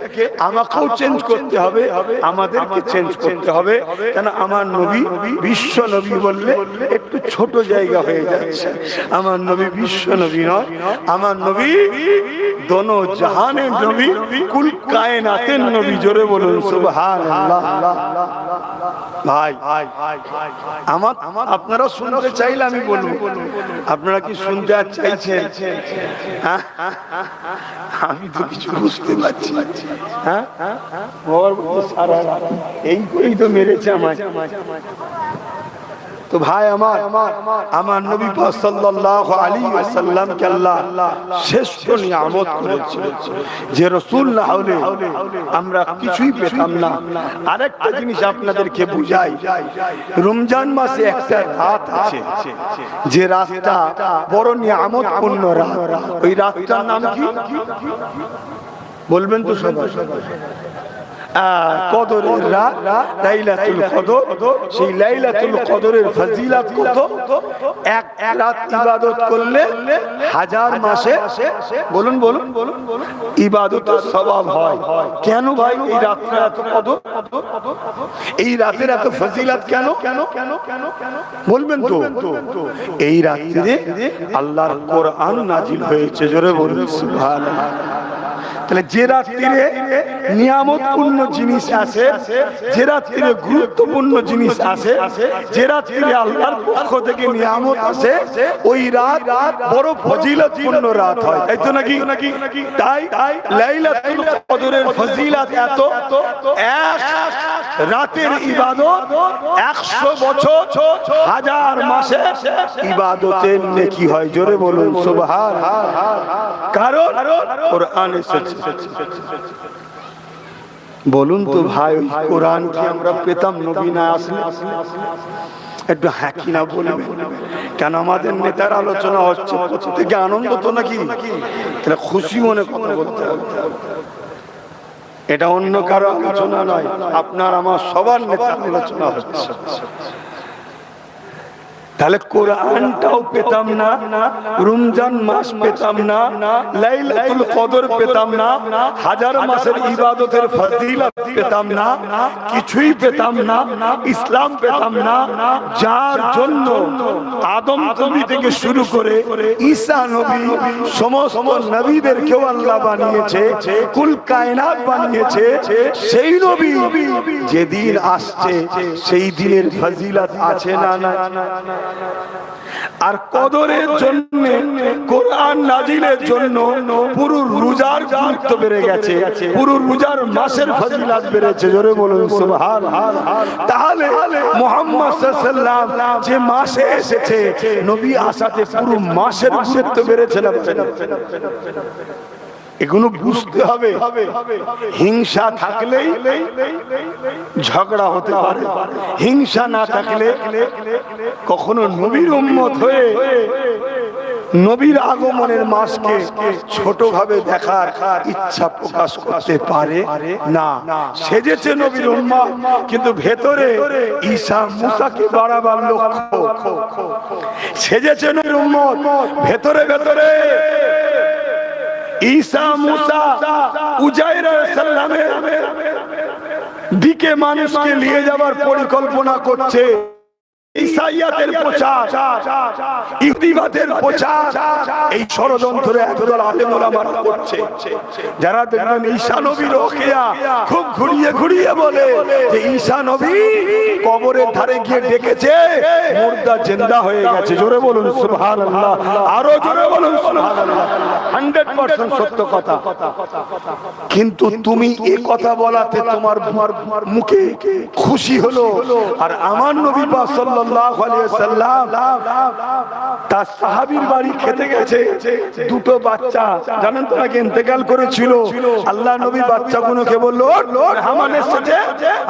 আমাকেও চেঞ্জ করতে হবে, আমাদেরকে চেঞ্জ করতে হবে। কেন আমার নবী বিশ্ব নবী বললে একটু ছোট জায়গা হয়ে যাচ্ছে। আমার নবী বিশ্ব নবী নয়, আমার নবী दोनों जहाने नबी, कुल कायनातेर नबी। जोरे बोलुन सुबहानाल्लाह। भाई আমার আপনারা শুনতে চাইলে আমি বলবো, আপনারা কি শুনতে চাইছেন? আমি তো কিছু বুঝতে পারছি। হ্যাঁ, এই করেই তো মেরেছে আমায়। তো ভাই আমার নবী পাক সাল্লাল্লাহু আলাইহি ওয়াসাল্লাম কে আল্লাহ শ্রেষ্ঠ নিয়ামত করেছে, যে রাসূল না হলে আমরা কিছুই পেতাম না। আরেকটা জিনিস আপনাদেরকে বুঝাই, রমজান মাসে একটা রাত আছে, যে রাতটা বড় নিয়ামত পূর্ণ রাত। ওই রাতটার নাম কি বলবেন তো সবাই? কদরের রাত, লাইলাতুল কদর। সেই লাইলাতুল কদরের ফজিলত কত? এক রাত ইবাদত করলে হাজার মাসে বলুন ইবাদতের সওয়াব হয়। কেন ভাই এই রাতটা এত কদর? এই রাতের এত ফজিলত কেন বলবেন তো? এই রাতে আল্লাহর কোরআন নাজিল হয়েছে। জোরে বলুন সুবহানাল্লাহ। তাহলে যে রাত্রিরে নিয়ামতপূর্ণ জিনিস আছে, যে রাত্রিরে গুরুত্বপূর্ণ জিনিস আছে, যে রাত্রিরে আল্লাহর পক্ষ থেকে নিয়ামত আসে, ওই রাত বড় ফজিলতপূর্ণ রাত হয়, তাই তো নাকি? তাই লাইলাতুল কদরের ফজিলত এত, এক রাতের ইবাদত 100 বছর 1000 মাসের ইবাদতের নেকি হয়। জোরে বলুন সুবহানাল্লাহ। কারণ কোরআন এসেছে। বলুন তো ভাই, কোরআন কি আমরা পেতাম নবী না আসলে? একটু হাঁকি না বলবেন কেন? আমাদের নেতার আলোচনা হচ্ছে, প্রত্যেকে আনন্দ তো নাকি? তাহলে খুশি মনে কথা বলতে হবে। এটা অন্য কারো আলোচনা নয়, আপনার আমার সবার নেতার আলোচনা হচ্ছে। তাহলে কোরআনটাও পেতাম না, রমজান মাস পেতাম না, লাইলাতুল কদর পেতাম না, 1000 মাসের ইবাদতের ফজিলত পেতাম না, কিছুই পেতাম না, ইসলাম পেতাম না, যার জন্য আদম নবী থেকে শুরু করে ঈসা নবী সমস্ত নবীদেরকেও আল্লাহ বানিয়েছে, কুল কায়নাত বানিয়েছে। সেই নবী যেদিন আসছে সেই দিনের ফজিলত আছে না? আর কদরের জন্য, কোরআন নাজিলের জন্য পুরো রোজার গুরুত্ব বেড়ে গেছে, পুরো রোজার মাসের ফজিলত বেড়েছে। জোরে বলুন সুবহানাল্লাহ। তাহলে মুহাম্মদ সাল্লাল্লাহু আলাইহি ওয়াসাল্লাম যে মাসে এসেছে, নবী আসাতে পুরো মাসের গুরুত্ব বেড়েছে না? এগুলো বুঝতে হবে। হিংসা থাকলেই ঝগড়া হতে পারে, হিংসা না থাকলে কখনো নবীর উম্মত হয়ে নবীর আগমনের মাসকে ছোট ভাবে দেখার ইচ্ছা প্রকাশ করতে পারে না। সেজেছে নবীর উম্মত, কিন্তু ভেতরে ঈসা মুসাকে বাড়াবার লক্ষ্য। সেজেছে নবীর উম্মত, ভেতরে ভেতরে ঈসা মুসা উজাইর আলাইহিস সালামের দিকে মানুষকে নিয়ে যাবার পরিকল্পনা করছে। ঈসাইয়াতের প্রচার, ইহুদিবাদের প্রচার, এই ষড়যন্ত্রে একদল আলেম ওলামারা করছে। যারা দেখবেন ঈসা নবীর ওখিয়া খুব ঘুরিয়ে ঘুরিয়ে বলে যে ঈসা নবী কবরের ধারে গিয়ে ডেকেছে, মুর্দা জিন্দা হয়ে গেছে। জোরে বলুন সুবহানাল্লাহ, আরো জোরে বলুন সুবহানাল্লাহ। 100% সত্য কথা। কিন্তু তুমি এই কথা বলাতে তোমার মুখে খুশি হলো, আর আমার নবী পাক সাল্লাল্লাহু আলাইহি ওয়াসাল্লাম তার সাহাবীর বাড়ি খেতে গেছে, দুটো বাচ্চা জানেন তো নাকি ইন্তেকাল করেছিল। আল্লাহ নবী বাচ্চাগুলোকে বললো মেহমান এসেছে,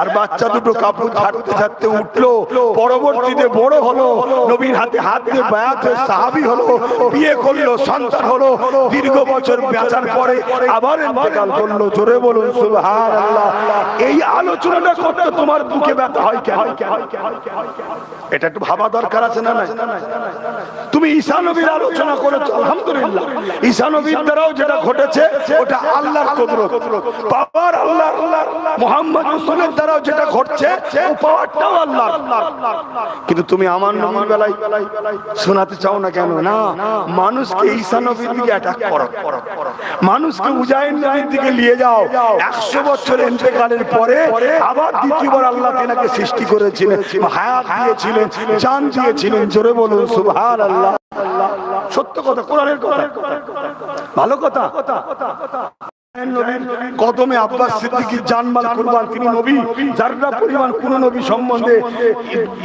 আর বাচ্চা দুটো কাপড় ঝাড়তে ঝাড়তে উঠলো। পরবর্তীতে বড় হলো, নবীর হাতে হাত দিয়ে বায়াত হয়ে সাহাবী হলো, বিয়ে করলো, সন্তান হলো, দীর্ঘ বছর বেঁচার পরে আবার ইন্তেকাল করলো। জোরে বলুন সুবহানাল্লাহ। এই আলোচনাটা করতে তোমার বুকে ব্যথা হয় কেন? এটা একটু ভাবা দরকার আছে না? তুমি ঈসা নবীর আলোচনা করেছো, আলহামদুলিল্লাহ। ঈসা নবীর দ্বারাও যেটা ঘটেছে ওটা আল্লাহর কুদরত, পাওয়ার আল্লাহ। মুহাম্মদ রাসূলের দ্বারাও যেটা ঘটছে ও পাওয়ারটাও আল্লাহর। কিন্তু তুমি আমার নবীর বেলায় শোনাতে চাও না কেন? না, মানুষকে ঈসা নবীর দিকে অ্যাটাক করো, মানুষকে উজাইর নবীর দিকে নিয়ে যাও। 100 বছর ইন্তেকালের পরে আবার দ্বিতীয়বার আল্লাহ তেনাকে সৃষ্টি করেছিলেন, হায়াত দিয়েছিলেন, জান দিয়েছিলেন। জোরে বলুন সুবহানাল্লাহ। সত্য কথা, কোরআনের কথা, ভালো কথা। কদমে আব্বাস সিদ্দিকীর জানমাল কুরবান, তিনি নবী। যারা পরিমাণ কোন নবী সম্বন্ধে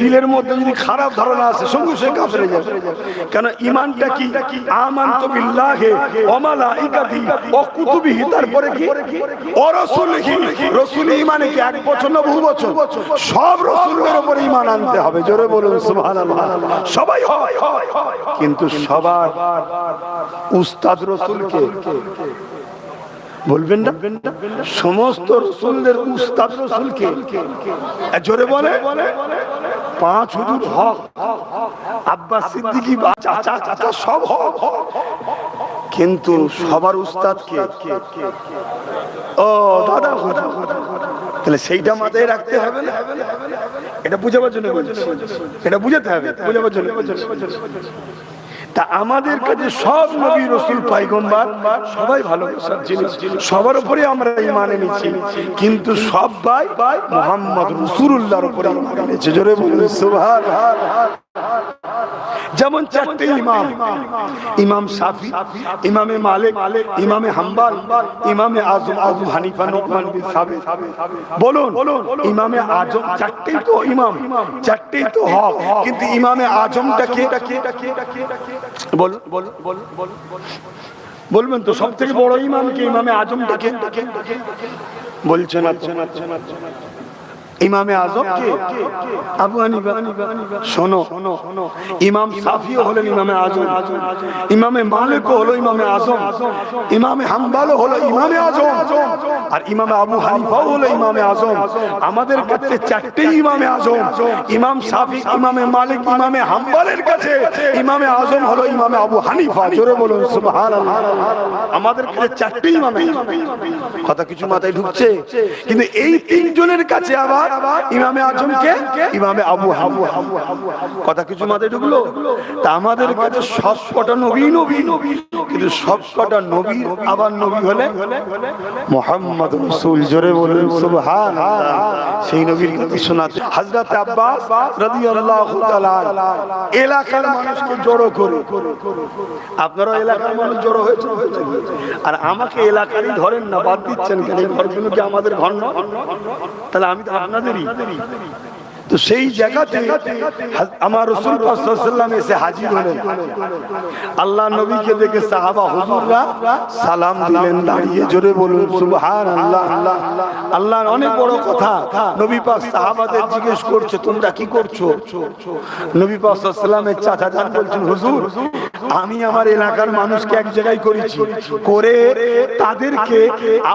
দিলের মধ্যে যদি খারাপ ধারণা আছে, সঙ্গে সঙ্গে কাফের হয়ে যাবে। কেন? ঈমানটা কি? আমানতু বিল্লাহি ওয়া মালাইকাতিহি ওয়া কুতুবিহি, তারপরে কি? ওয়া রাসূলিহি। রাসূল ঈমানে কি এক বছর না বহু বছর? সব রাসূলের উপর ঈমান আনতে হবে। জোরে বলুন সুবহানাল্লাহ। সবাই হয়, কিন্তু সবার উস্তাদ রাসূলকে বলবেন না? সমস্ত রাসূলদের উস্তাদ রাসূলকে। জোরে বলে 5 হুজুর হক, আব্বাস সিদ্দিকী চাচা চাচা সব হক, কিন্তু সবার উস্তাদ কে? ও দাদা হুজুর। তাহলে সেইটা মাথায় রাখতে হবে না? এটা বুঝাবার জন্য বলছি, এটা বুঝাতে হবে, বুঝাবার জন্য। তা আমাদের কাছে সব নবী রাসূল পয়গম্বর সবাই ভালোবাসার জিনিস, সবার উপরে আমরা ঈমান এনেছি, কিন্তু সবাই মুহাম্মদ রাসূলুল্লাহর উপরে ঈমান এনেছে। জোরে বলুন সুবহানাল্লাহ। যেমন চারটে ইমাম, ইমাম শাফি, ইমামে মালিক, ইমামে হাম্বল, ইমামে আজম আবু হানিফা নুমান বিন সাবিত। বলুন ইমামে আজম, চারটেই তো ইমাম, চারটেই তো হক, কিন্তু ইমামে আজমটা কে? বলবেন তো সব থেকে বড় ইমাম কে? ইমামে আজমটা কে? বলছেন ইমামে আজম কে? আবু হানিফা। শোনো, ইমাম শাফিও হলেন ইমামে আজম, ইমামে মালিকও হলো ইমামে আজম, ইমামে হাম্বলও হলো ইমামে আজম, আর ইমামে আবু হানিফাও হলো ইমামে আজম। আমাদের কাছে চারটেই ইমামে আজম, ইমাম শাফি, ইমামে মালিক, ইমামে হাম্বলের কাছে ইমামে আজম হলো ইমামে আবু হানিফা। জোরে বলুন সুবহানাল্লাহ। আমাদের কাছে চারটেই ইমামে। কথা কিছু মাথায় ঢুকছে? কিন্তু এই তিনজনের কাছে আবার ইমামে আজম কে? ইমামে আবু হানিফা। কথা কিছু মাথায় ঢুকলো? তা আমাদের কাছে সবকটা নবী নবী, কিন্তু সবকটা নবী আবার নবী হলে মুহাম্মদ রাসূল। জোরে বলুন সুবহানাল্লাহ। সেই নবীর কথা শোনাতে হযরত আব্বাস রাদিয়াল্লাহু তাআলা এলাকার মানুষকে জড়ো করে, আপনারা এলাকার মানুষ জড়ো হয়েছে, আর আমাকে এলাকারই ধরেন না, বাদ দিচ্ছেন কেন? ঘরগুলো কি আমাদের ঘর না? তাহলে আমি তো আপনাদেরই। তো সেই জায়গাতে আমার রাসূল পাক সাল্লাল্লাহু আলাইহি ওয়াসাল্লাম এসে হাজির হলেন। আল্লাহ নবীকে দেখে সাহাবা হুজুররা সালাম দিলেন দাঁড়িয়ে। জোরে বলুন সুবহানাল্লাহ। আল্লাহর অনেক বড় কথা। নবী পাক সাহাবাদের জিজ্ঞেস করছে তোমরা কি করছো? নবী পাক সাল্লাল্লাহু আলাইহি ওয়াসাল্লামের চাচা যান বলছেন হুজুর আমি আমার এলাকার মানুষকে এক জায়গায় করেছি, করে তাদেরকে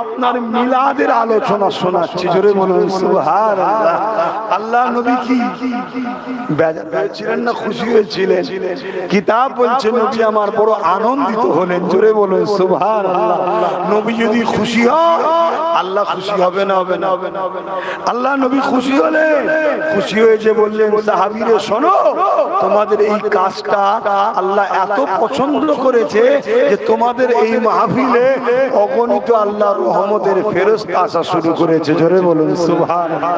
আপনার মিলাদের আলোচনা শোনাচ্ছি। জোরে বলুন সুবহানাল্লাহ। আল্লাহ নবী কি বেজার হয়েছিলেন না খুশি হয়েছিলেন? কিতাব বলছে নবী আমার বড় আনন্দিত হলেন। জোরে বলুন সুবহানাল্লাহ। নবী যদি খুশি হয় আল্লাহ খুশি হবে না? হবে না? আল্লাহ নবী খুশি হলেন। খুশি হয়ে যে বললেন সাহাবীরে শোনো, তোমাদের এই কাজটা আল্লাহ এত পছন্দ করেছে যে তোমাদের এই মাহফিলে অগণিত আল্লাহর রহমতের ফেরেশতা আসা শুরু করেছে। জোরে বলুন সুবহানাল্লাহ।